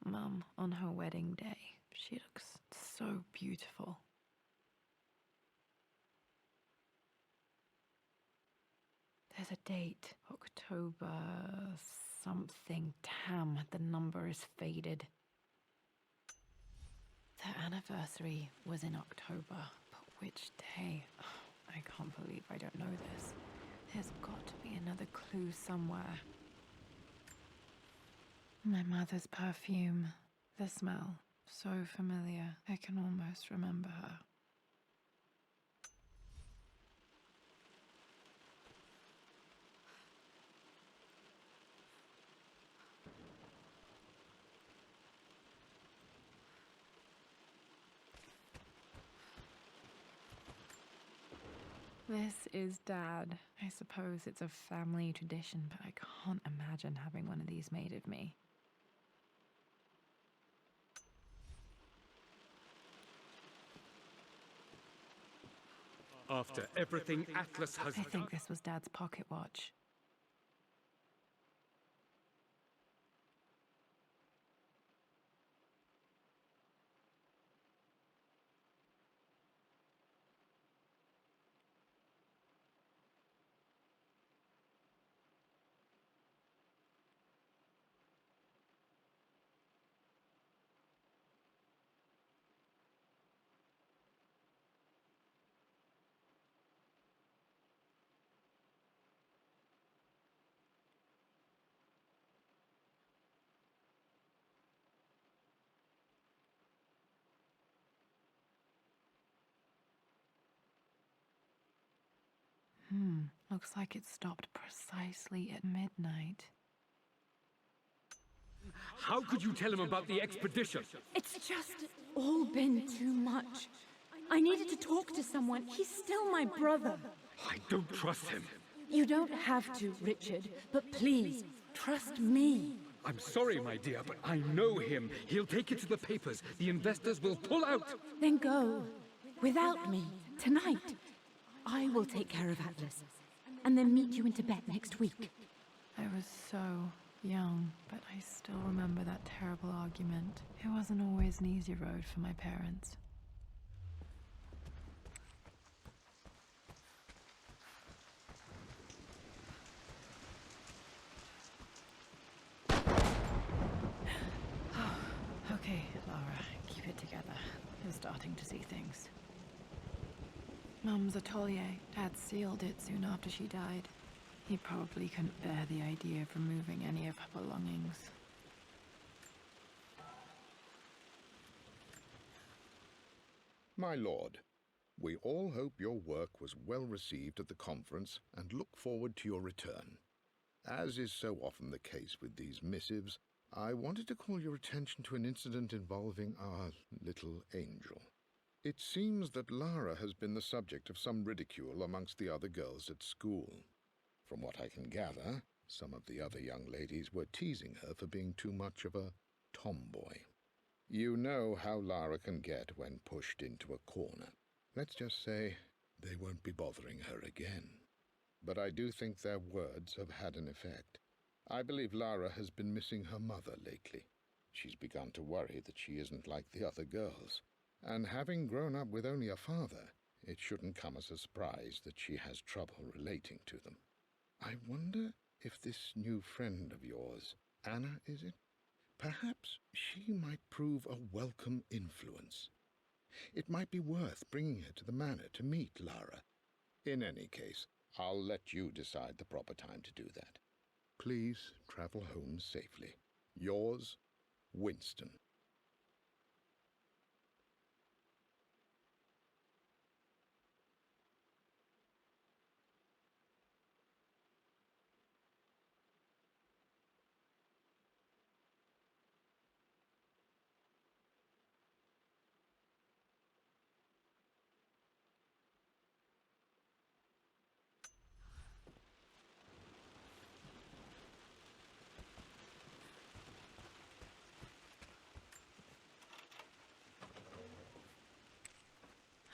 Mum, on her wedding day, she looks so beautiful. There's a date, October something. Damn, the number is faded. Their anniversary was in October, but which day? Oh, I can't believe I don't know this. There's got to be another clue somewhere. My mother's perfume. The smell. So familiar. I can almost remember her. This is Dad. I suppose it's a family tradition, but I can't imagine having one of these made of me.
After everything Atlas has
I think this was Dad's pocket watch. Looks like it stopped precisely at midnight.
How could you tell him about the expedition?
It's just all been too much. I needed to talk to someone. He's still my brother.
I don't trust him.
You don't have to, Richard, but please, trust me.
I'm sorry, my dear, but I know him. He'll take it to the papers. The investors will pull out.
Then go. Without me. Tonight. I will take care of Atlas. And then meet you in Tibet next week.
I was so young, but I still remember that terrible argument. It wasn't always an easy road for my parents. Okay, Lara, keep it together. You're starting to see things. Mum's atelier. Dad sealed it soon after she died. He probably couldn't bear the idea of removing any of her belongings.
My lord, we all hope your work was well received at the conference and look forward to your return. As is so often the case with these missives, I wanted to call your attention to an incident involving our little angel. It seems that Lara has been the subject of some ridicule amongst the other girls at school. From what I can gather, some of the other young ladies were teasing her for being too much of a tomboy. You know how Lara can get when pushed into a corner. Let's just say they won't be bothering her again. But I do think their words have had an effect. I believe Lara has been missing her mother lately. She's begun to worry that she isn't like the other girls. And having grown up with only a father, it shouldn't come as a surprise that she has trouble relating to them. I wonder if this new friend of yours, Anna, is it? Perhaps she might prove a welcome influence. It might be worth bringing her to the manor to meet Lara. In any case, I'll let you decide the proper time to do that. Please travel home safely. Yours, Winston.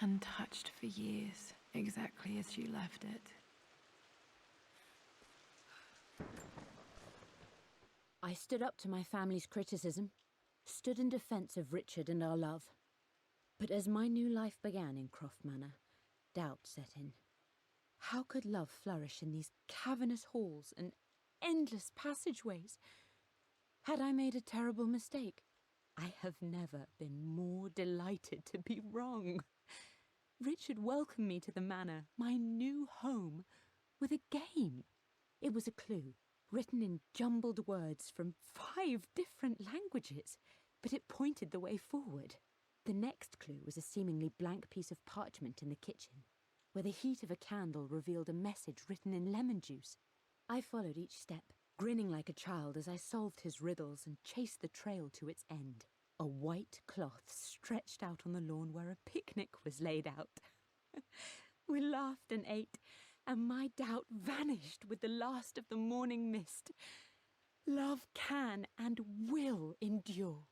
Untouched for years, exactly as she left it.
I stood up to my family's criticism, stood in defense of Richard and our love. But as my new life began in Croft Manor, doubt set in. How could love flourish in these cavernous halls and endless passageways? Had I made a terrible mistake? I have never been more delighted to be wrong. Richard welcomed me to the manor, my new home, with a game. It was a clue. written in jumbled words from 5 different languages, but it pointed the way forward. The next clue was a seemingly blank piece of parchment in the kitchen, where the heat of a candle revealed a message written in lemon juice. I followed each step, grinning like a child as I solved his riddles and chased the trail to its end. A white cloth stretched out on the lawn where a picnic was laid out. We laughed and ate, and my doubt vanished with the last of the morning mist. Love can and will endure.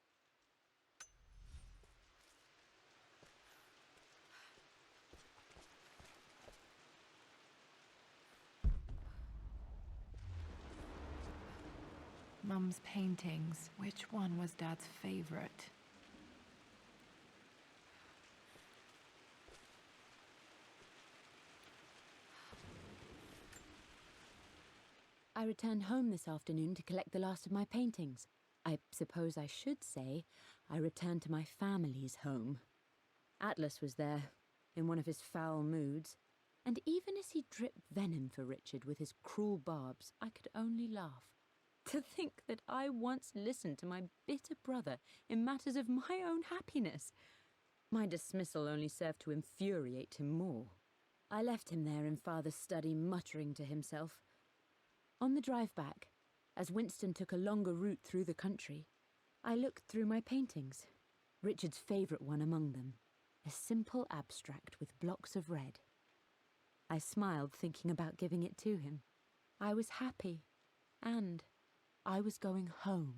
Mum's paintings. Which one was Dad's favorite?
I returned home this afternoon to collect the last of my paintings. I suppose I should say I returned to my family's home. Atlas was there, in one of his foul moods, and even as he dripped venom for Richard with his cruel barbs, I could only laugh. To think that I once listened to my bitter brother in matters of my own happiness. My dismissal only served to infuriate him more. I left him there in Father's study, muttering to himself. On the drive back, as Winston took a longer route through the country, I looked through my paintings, Richard's favourite one among them, a simple abstract with blocks of red. I smiled, thinking about giving it to him. I was happy, and I was going home.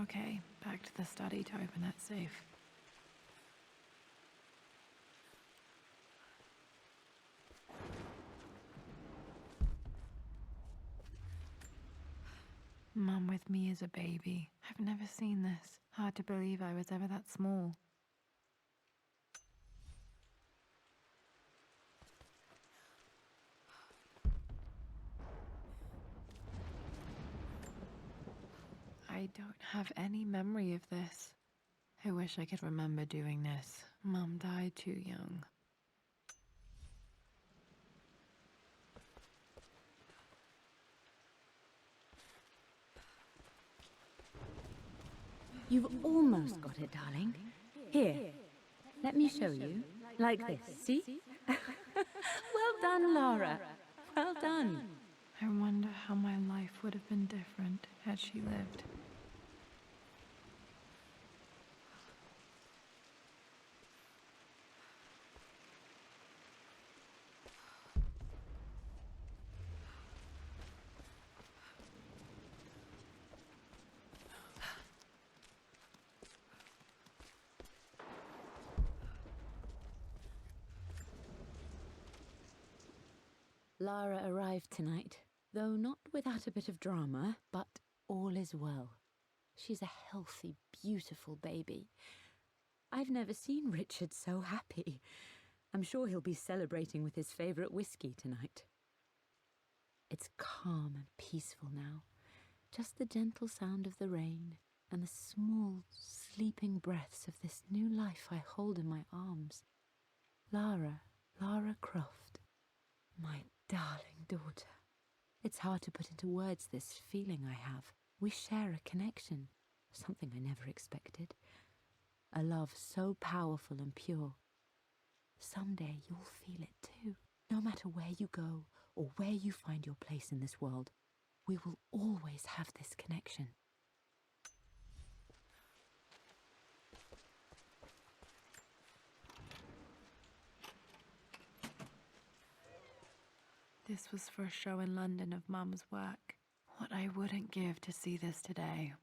Okay, back to the study to open that safe. Mum with me as a baby. I've never seen this. Hard to believe I was ever that small. I don't have any memory of this. I wish I could remember doing this. Mum died too young.
You've almost got it, darling. Here, let me show you. Like this, see? Well done, Lara. Well done.
I wonder how my life would have been different had she lived.
Lara arrived tonight, though not without a bit of drama, but all is well. She's a healthy, beautiful baby. I've never seen Richard so happy. I'm sure he'll be celebrating with his favourite whiskey tonight. It's calm and peaceful now, just the gentle sound of the rain and the small, sleeping breaths of this new life I hold in my arms. Lara Croft, my darling daughter. It's hard to put into words this feeling I have. We share a connection, something I never expected. A love so powerful and pure. Someday you'll feel it too. No matter where you go or where you find your place in this world, we will always have this connection.
This was for a show in London of Mum's work. What I wouldn't give to see this today.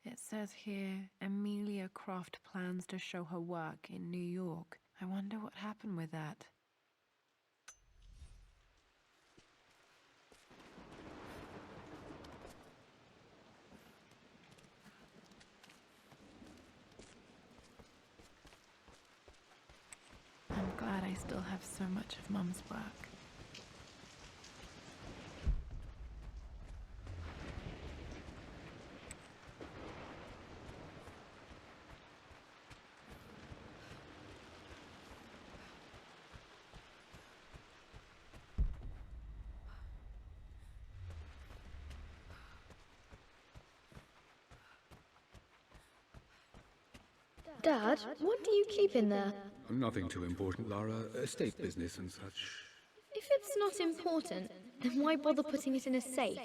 It says here, Amelia Croft plans to show her work in New York. I wonder what happened with that. I'm glad I still have so much of Mum's work.
Dad, what do you keep in there?
Nothing too important, Lara. Estate business and such.
If it's not important, then why bother putting it in a safe?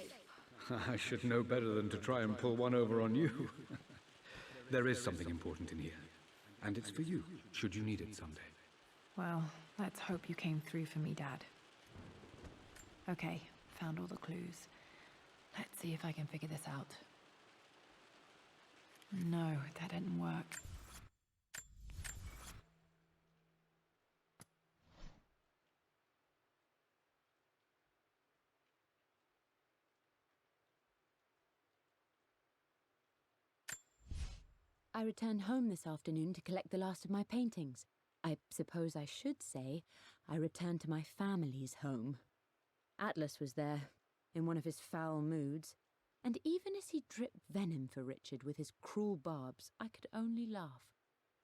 I should know better than to try and pull one over on you. There is something important in here. And it's for you, should you need it someday.
Well, let's hope you came through for me, Dad. Okay, found all the clues. Let's see if I can figure this out. No, that didn't work.
I returned home this afternoon to collect the last of my paintings. I suppose I should say I returned to my family's home. Atlas was there, in one of his foul moods, and even as he dripped venom for Richard with his cruel barbs, I could only laugh.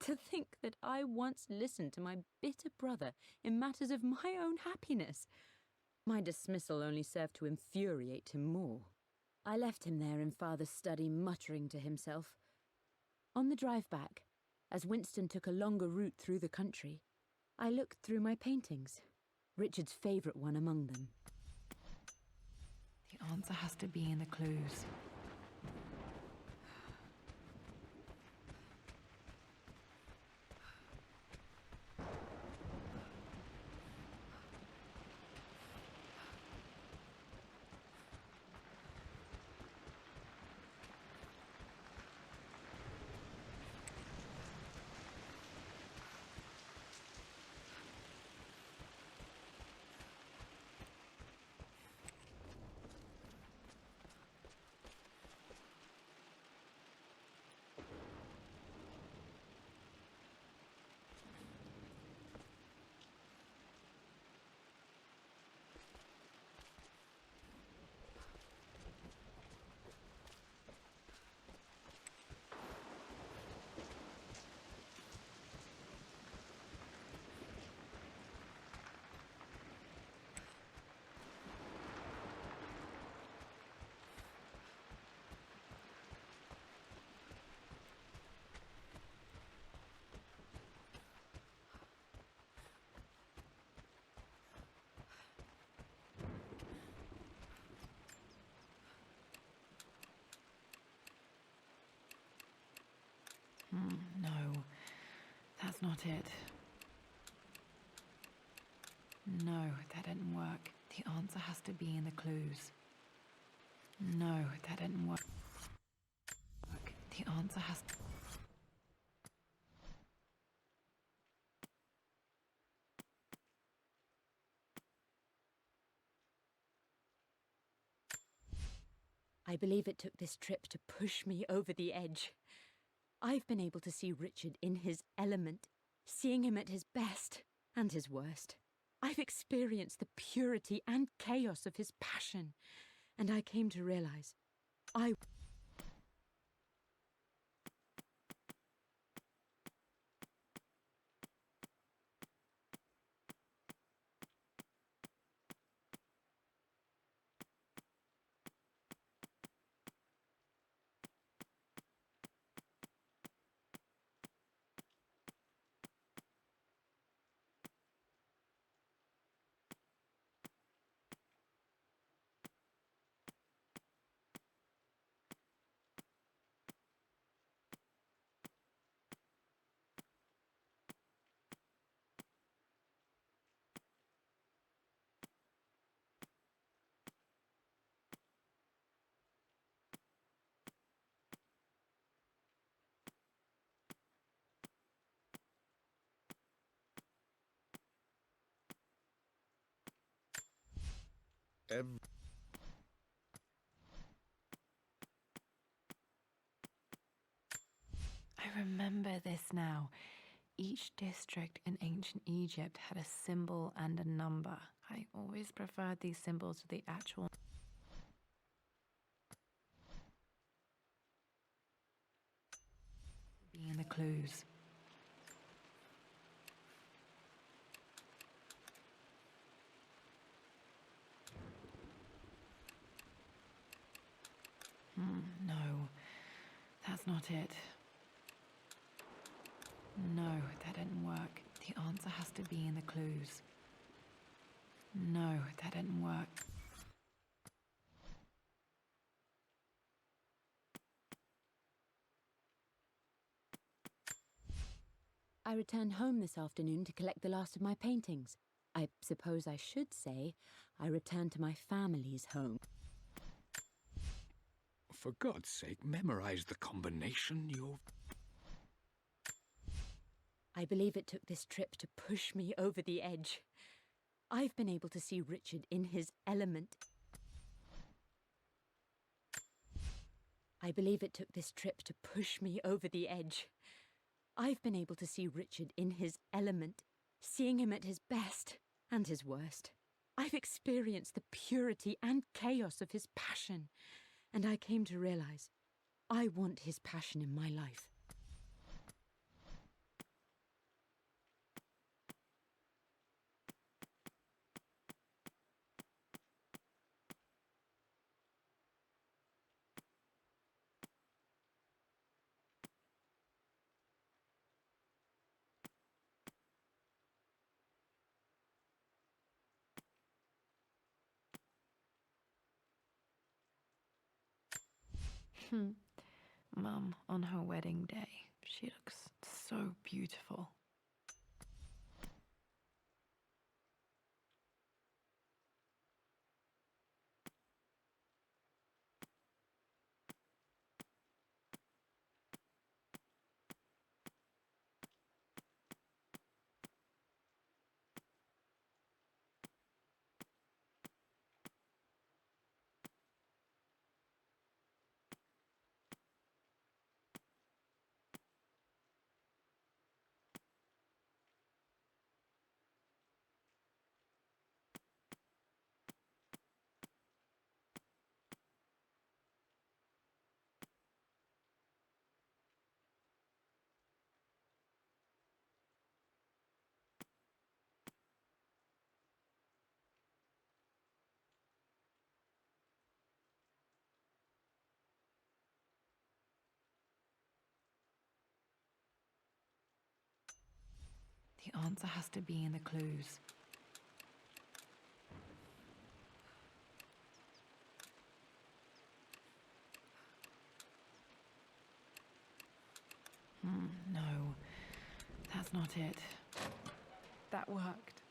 To think that I once listened to my bitter brother in matters of my own happiness. My dismissal only served to infuriate him more. I left him there in Father's study, muttering to himself. On the drive back, as Winston took a longer route through the country, I looked through my paintings, Richard's favourite one among them.
The answer has to be in the clues. No, that's not it. No, that didn't work. The answer has to be in the clues. No, that didn't work. The answer has to...
I believe it took this trip to push me over the edge. I've been able to see Richard in his element, seeing him at his best and his worst. I've experienced the purity and chaos of his passion, and I came to realize
I remember this now. Each district in ancient Egypt had a symbol and a number. I always preferred these symbols to the actual... Be in the clues. No, that's not it. No, that didn't work. The answer has to be in the clues. No, that didn't work.
I returned home this afternoon to collect the last of my paintings. I suppose I should say I returned to my family's home.
For God's sake, memorize the combination.
I believe it took this trip to push me over the edge. I've been able to see Richard in his element. I believe it took this trip to push me over the edge. I've been able to see Richard in his element, seeing him at his best and his worst. I've experienced the purity and chaos of his passion, and I came to realize I want his passion in my life.
Mum, on her wedding day, she looks so beautiful. The answer has to be in the clues. No, that's not it. That worked.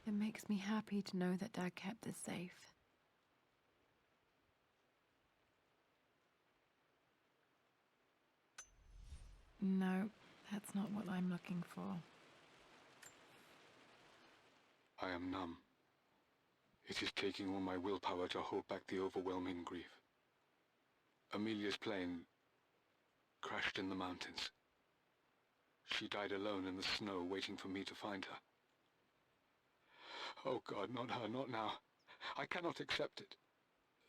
It makes me happy to know that Dad kept this safe. No, that's not what I'm looking for.
I am numb. It is taking all my willpower to hold back the overwhelming grief. Amelia's plane crashed in the mountains. She died alone in the snow, waiting for me to find her. Oh God, not her, not now. I cannot accept it.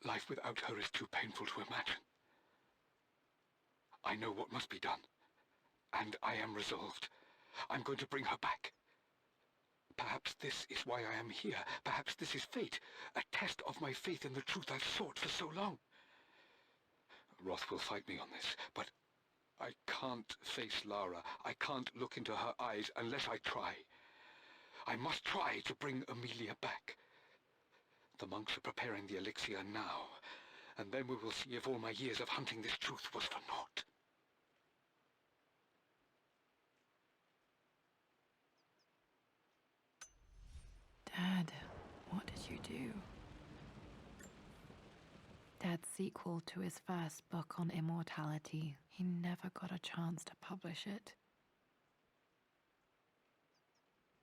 Life without her is too painful to imagine. I know what must be done, and I am resolved. I'm going to bring her back. Perhaps this is why I am here. Perhaps this is fate, a test of my faith in the truth I've sought for so long. Roth will fight me on this, but I can't face Lara. I can't look into her eyes unless I try. I must try to bring Amelia back. The monks are preparing the elixir now, and then we will see if all my years of hunting this truth was for naught.
Dad, what did you do? Dad's sequel to his first book on immortality, he never got a chance to publish it.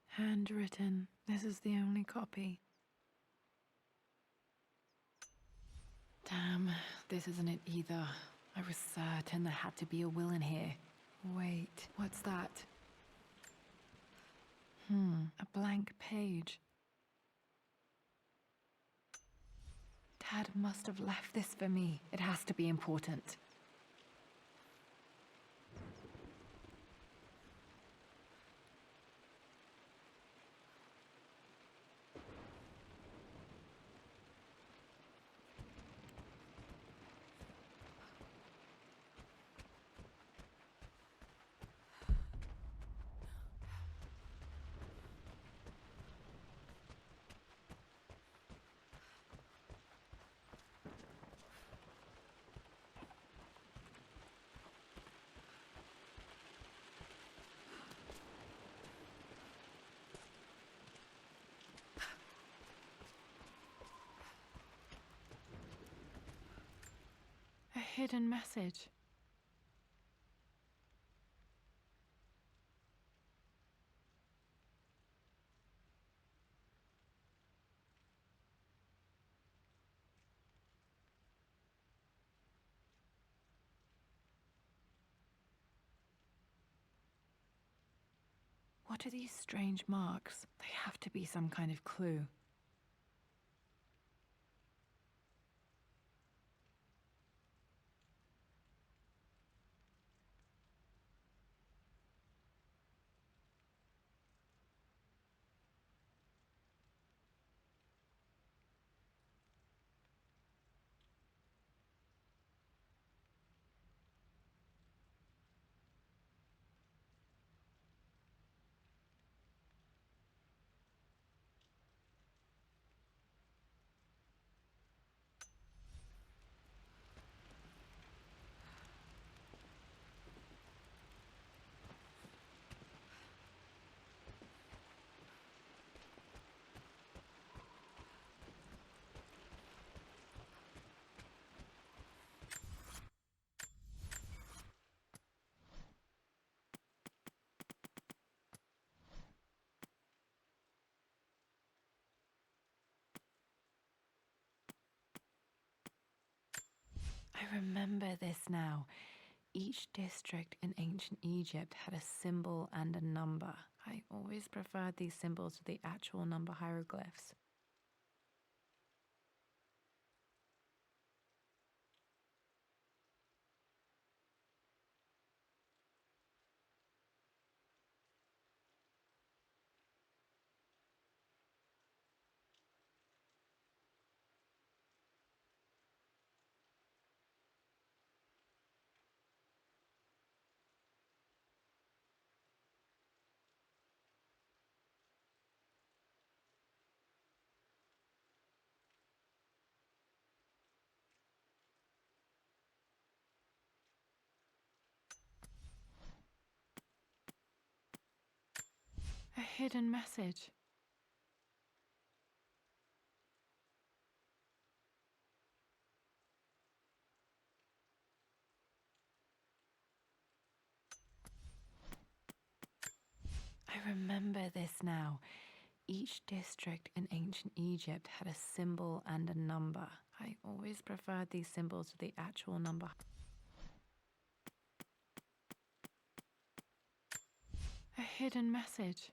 Handwritten, this is the only copy. Damn, this isn't it either. I was certain there had to be a will in here. Wait, what's that? A blank page. Dad must have left this for me. It has to be important. hidden message. What are these strange marks? They have to be some kind of clue. I remember this now. Each district in ancient Egypt had a symbol and a number. I always preferred these symbols to the actual number hieroglyphs. A hidden message. I remember this now. Each district in ancient Egypt had a symbol and a number. I always preferred these symbols to the actual number. A hidden message.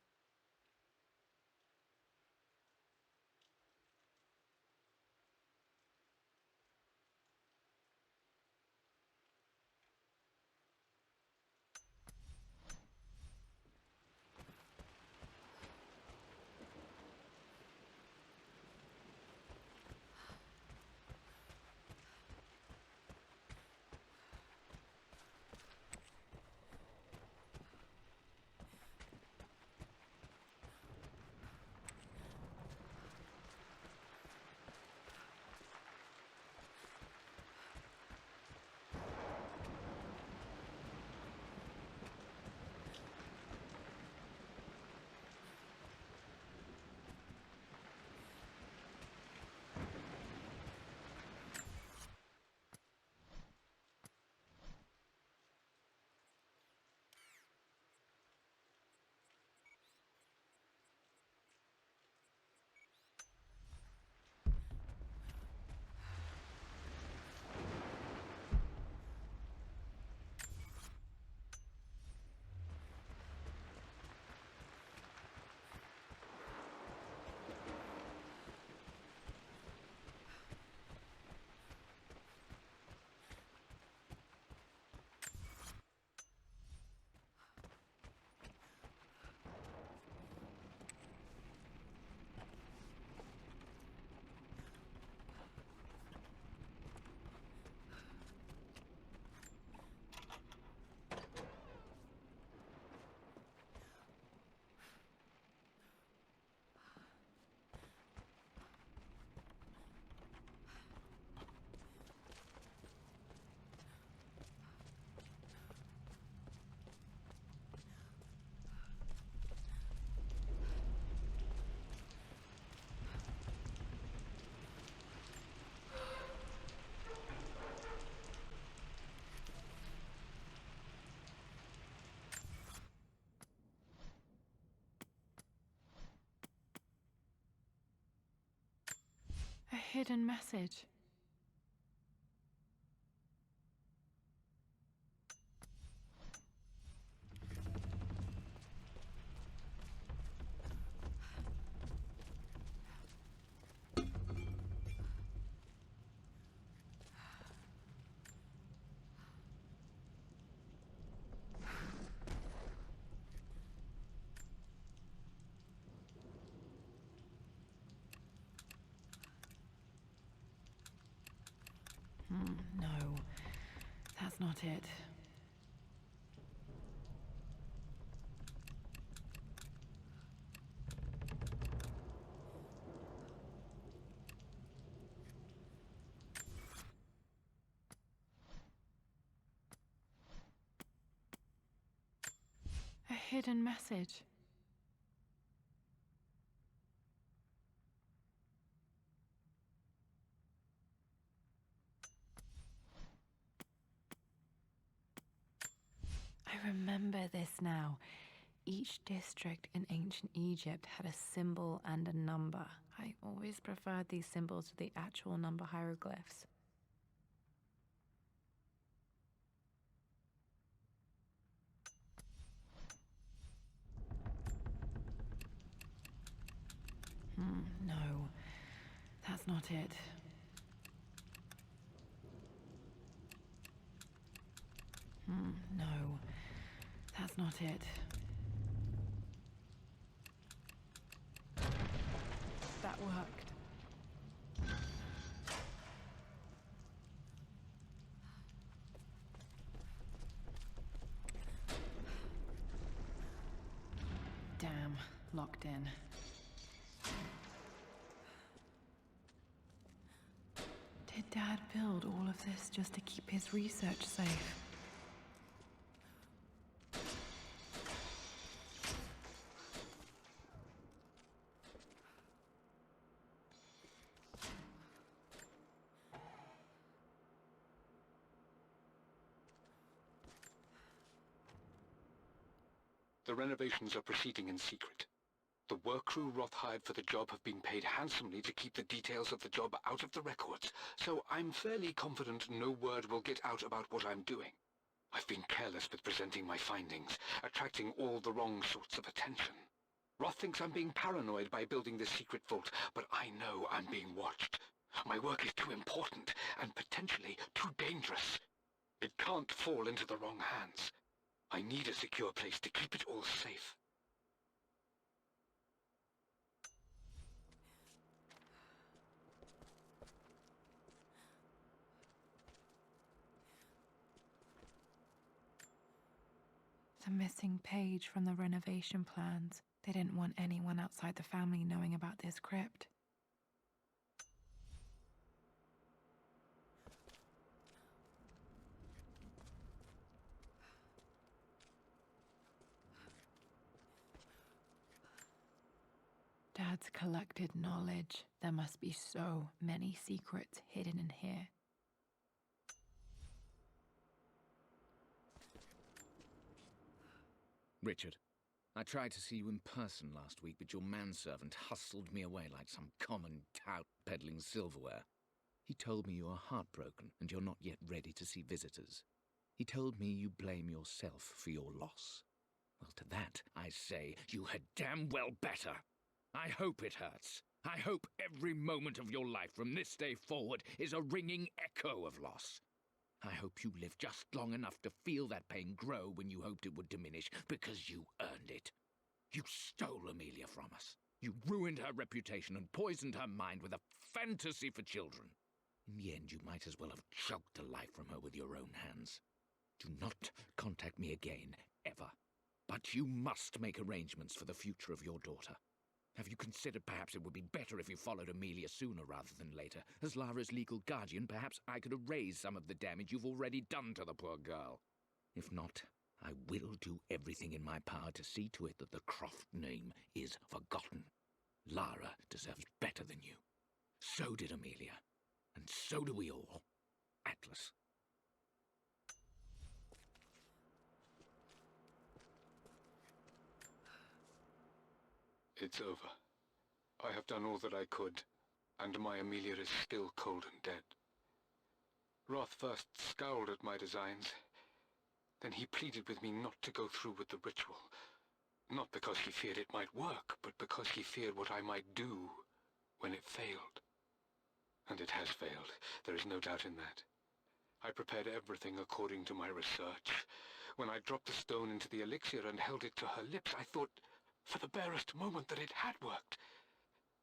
hidden message. No, that's not it. A hidden message. I remember this now. Each district in ancient Egypt had a symbol and a number. I always preferred these symbols to the actual number hieroglyphs. No, that's not it. No, that's not it. That worked. Damn, locked in. Did Dad build all of this just to keep his research safe?
The renovations are proceeding in secret. The work crew Roth hired for the job have been paid handsomely to keep the details of the job out of the records, so I'm fairly confident no word will get out about what I'm doing. I've been careless with presenting my findings, attracting all the wrong sorts of attention. Roth thinks I'm being paranoid by building this secret vault, but I know I'm being watched. My work is too important, and potentially too dangerous. It can't fall into the wrong hands. I need a secure place to keep it all safe.
The missing page from the renovation plans. They didn't want anyone outside the family knowing about this crypt. Dad's collected knowledge. There must be so many secrets hidden in here.
Richard, I tried to see you in person last week, but your manservant hustled me away like some common tout peddling silverware. He told me you are heartbroken and you're not yet ready to see visitors. He told me you blame yourself for your loss. Well, to that, I say you had damn well better. I hope it hurts. I hope every moment of your life from this day forward is a ringing echo of loss. I hope you live just long enough to feel that pain grow when you hoped it would diminish, because you earned it. You stole Amelia from us. You ruined her reputation and poisoned her mind with a fantasy for children. In the end, you might as well have choked the life from her with your own hands. Do not contact me again, ever. But you must make arrangements for the future of your daughter. Have you considered perhaps it would be better if you followed Amelia sooner rather than later? As Lara's legal guardian, perhaps I could erase some of the damage you've already done to the poor girl. If not, I will do everything in my power to see to it that the Croft name is forgotten. Lara deserves better than you. So did Amelia. And so do we all. Atlas.
It's over. I have done all that I could, and my Amelia is still cold and dead. Roth first scowled at my designs. Then he pleaded with me not to go through with the ritual. Not because he feared it might work, but because he feared what I might do when it failed. And it has failed. There is no doubt in that. I prepared everything according to my research. When I dropped the stone into the elixir and held it to her lips, I thought for the barest moment that it had worked.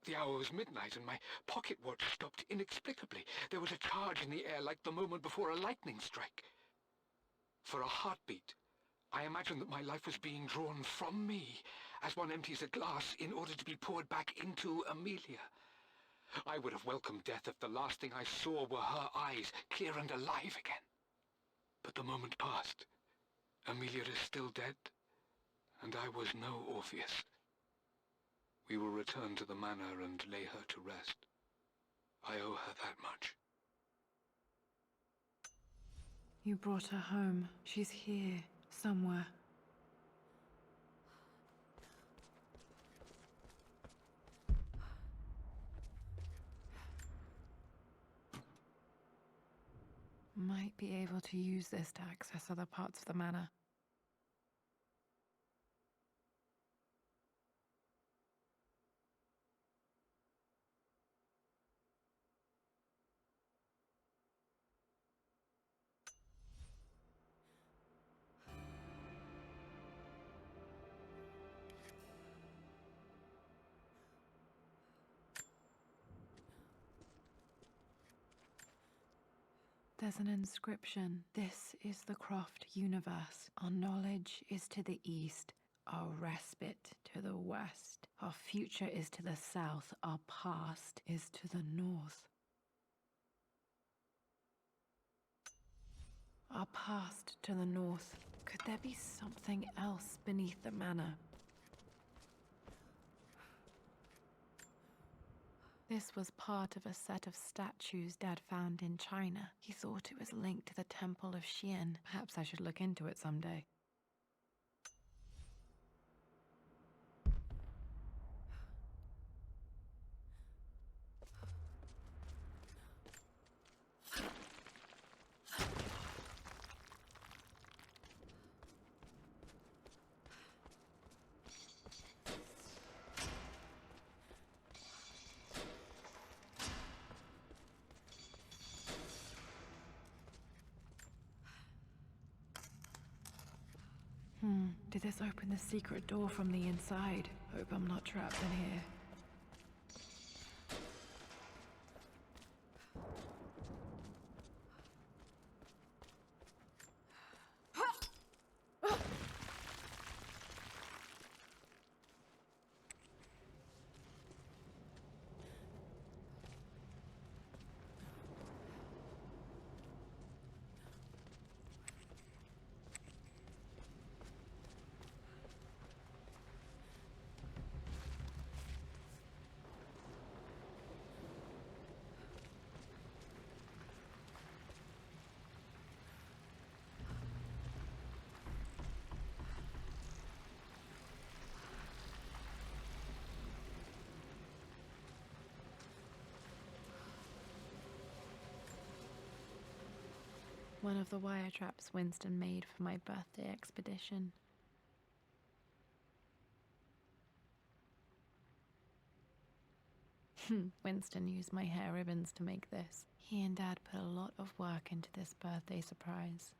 The hour was midnight and my pocket watch stopped inexplicably. There was a charge in the air like the moment before a lightning strike. For a heartbeat, I imagined that my life was being drawn from me as one empties a glass in order to be poured back into Amelia. I would have welcomed death if the last thing I saw were her eyes, clear and alive again. But the moment passed. Amelia is still dead, and I was no Orpheus. We will return to the manor and lay her to rest. I owe her that much.
You brought her home. She's here, somewhere. Might be able to use this to access other parts of the manor. There's an inscription. This is the Croft universe. Our knowledge is to the east, our respite to the west. Our future is to the south, our past is to the north. Our past to the north. Could there be something else beneath the manor? This was part of a set of statues Dad found in China. He thought it was linked to the Temple of Xian. Perhaps I should look into it someday. Did this open the secret door from the inside? Hope I'm not trapped in here. One of the wire traps Winston made for my birthday expedition. Winston used my hair ribbons to make this. He and Dad put a lot of work into this birthday surprise.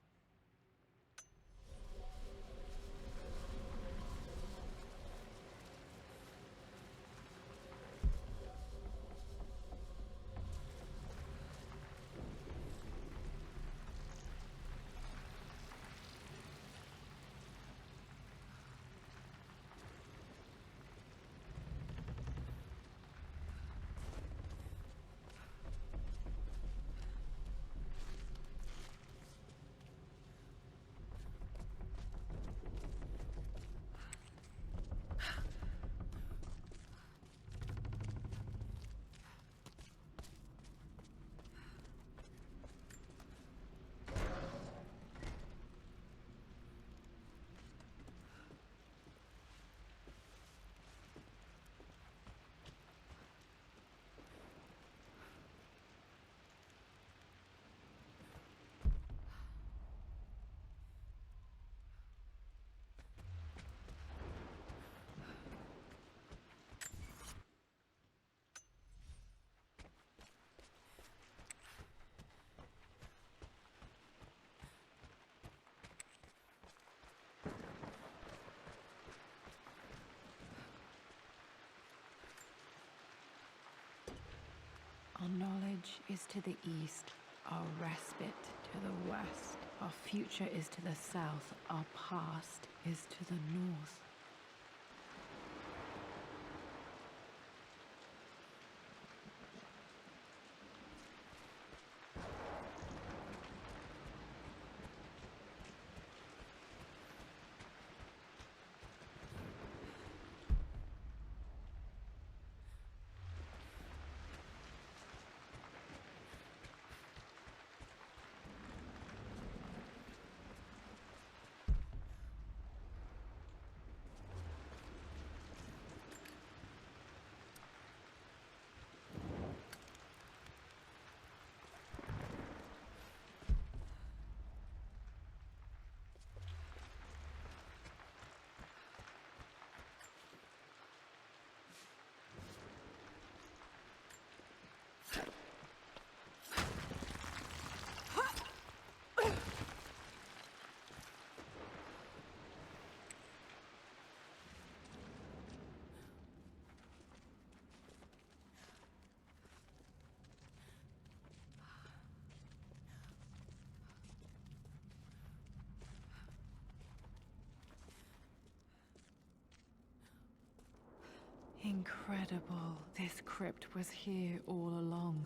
Our knowledge is to the east, our respite to the west. Our future is to the south, our past is to the north. Incredible. This crypt was here all along.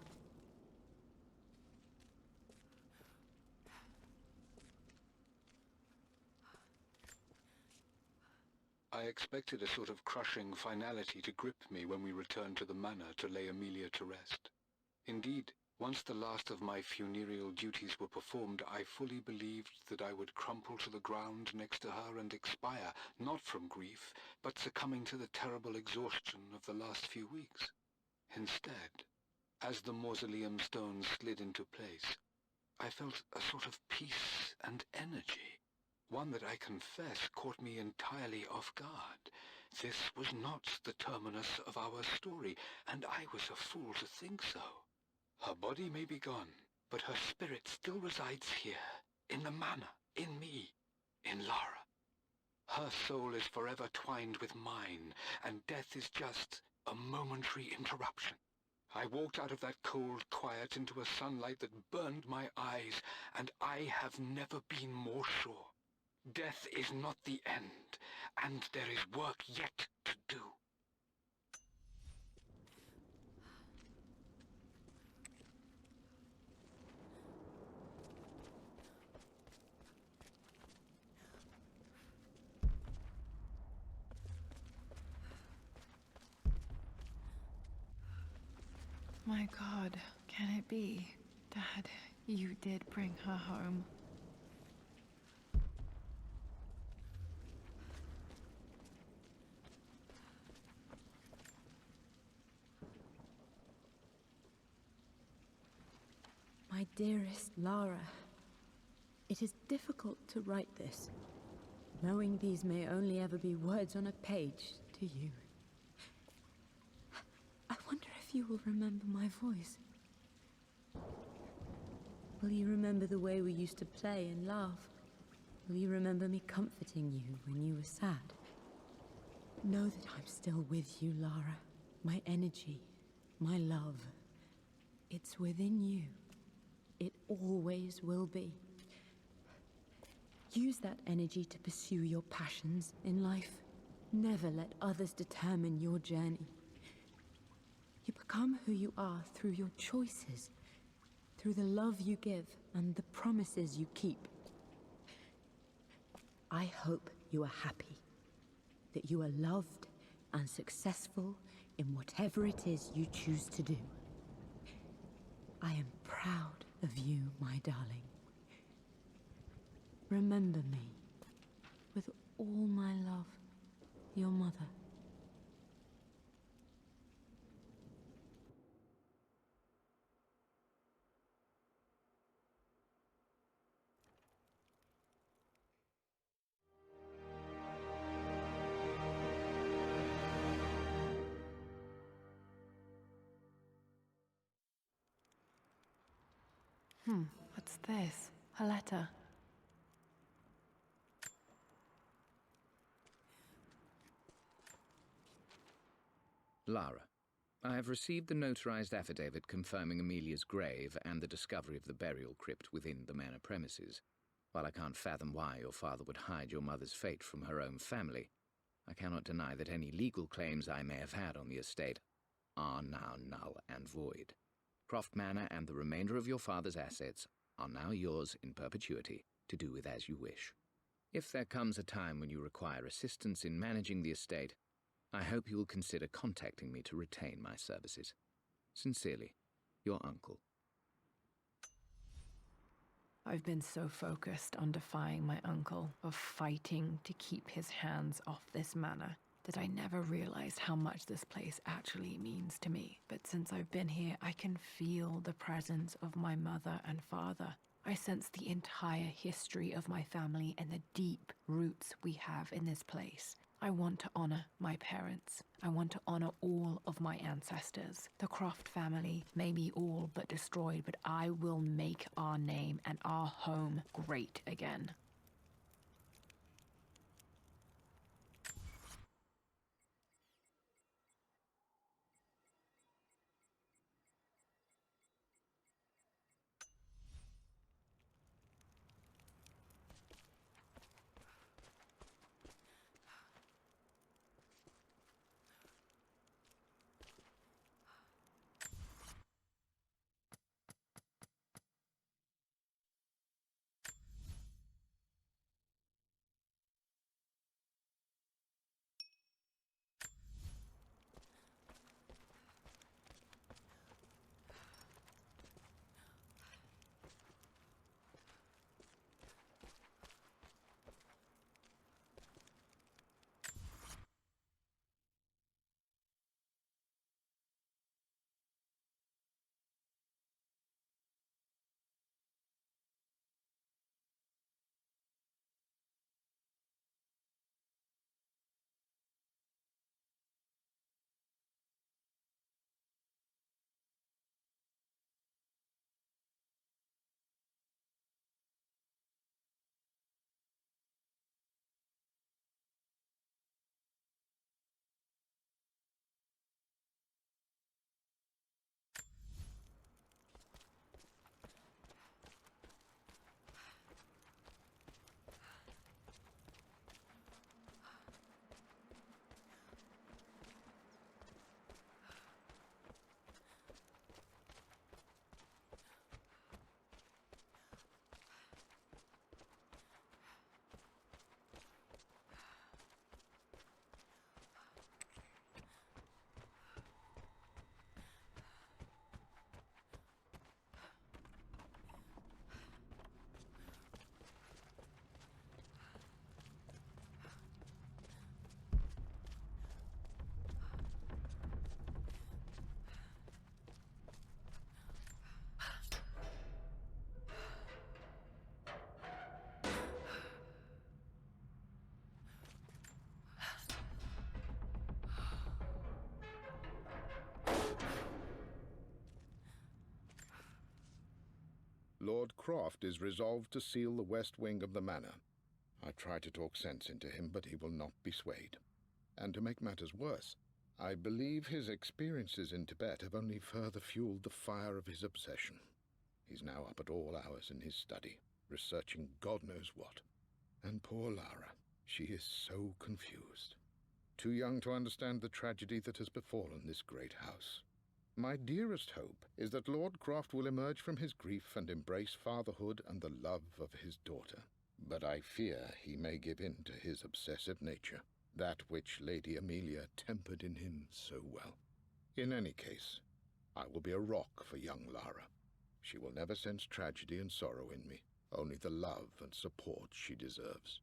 I expected a sort of crushing finality to grip me when we returned to the manor to lay Amelia to rest. Indeed, once the last of my funereal duties were performed, I fully believed that I would crumple to the ground next to her and expire, not from grief, but succumbing to the terrible exhaustion of the last few weeks. Instead, as the mausoleum stones slid into place, I felt a sort of peace and energy, one that I confess caught me entirely off guard. This was not the terminus of our story, and I was a fool to think so. Her body may be gone, but her spirit still resides here, in the manor, in me, in Lara. Her soul is forever twined with mine, and death is just a momentary interruption. I walked out of that cold quiet into a sunlight that burned my eyes, and I have never been more sure. Death is not the end, and there is work yet to do.
My God, can it be? Dad, you did bring her home.
My dearest Lara, it is difficult to write this, knowing these may only ever be words on a page to you. I wonder if you will remember my voice. Will you remember the way we used to play and laugh? Will you remember me comforting you when you were sad? Know that I'm still with you, Lara. My energy, my love, it's within you. It always will be. Use that energy to pursue your passions in life. Never let others determine your journey. You become who you are through your choices, through the love you give and the promises you keep. I hope you are happy, that you are loved and successful in whatever it is you choose to do. I am proud of you, my darling. Remember me, with all my love, your mother.
What's this? A letter.
Lara, I have received the notarized affidavit confirming Amelia's grave and the discovery of the burial crypt within the manor premises. While I can't fathom why your father would hide your mother's fate from her own family, I cannot deny that any legal claims I may have had on the estate are now null and void. Croft Manor and the remainder of your father's assets are now yours in perpetuity to do with as you wish. If there comes a time when you require assistance in managing the estate, I hope you will consider contacting me to retain my services. Sincerely, your uncle.
I've been so focused on defying my uncle, of fighting to keep his hands off this manor, that I never realized how much this place actually means to me. But since I've been here, I can feel the presence of my mother and father. I sense the entire history of my family and the deep roots we have in this place. I want to honor my parents. I want to honor all of my ancestors. The Croft family may be all but destroyed, but I will make our name and our home great again.
Lord Croft is resolved to seal the west wing of the manor. I try to talk sense into him, but he will not be swayed. And to make matters worse, I believe his experiences in Tibet have only further fueled the fire of his obsession. He's now up at all hours in his study, researching God knows what. And poor Lara, she is so confused. Too young to understand the tragedy that has befallen this great house. My dearest hope is that Lord Croft will emerge from his grief and embrace fatherhood and the love of his daughter. But I fear he may give in to his obsessive nature, that which Lady Amelia tempered in him so well. In any case, I will be a rock for young Lara. She will never sense tragedy and sorrow in me, only the love and support she deserves.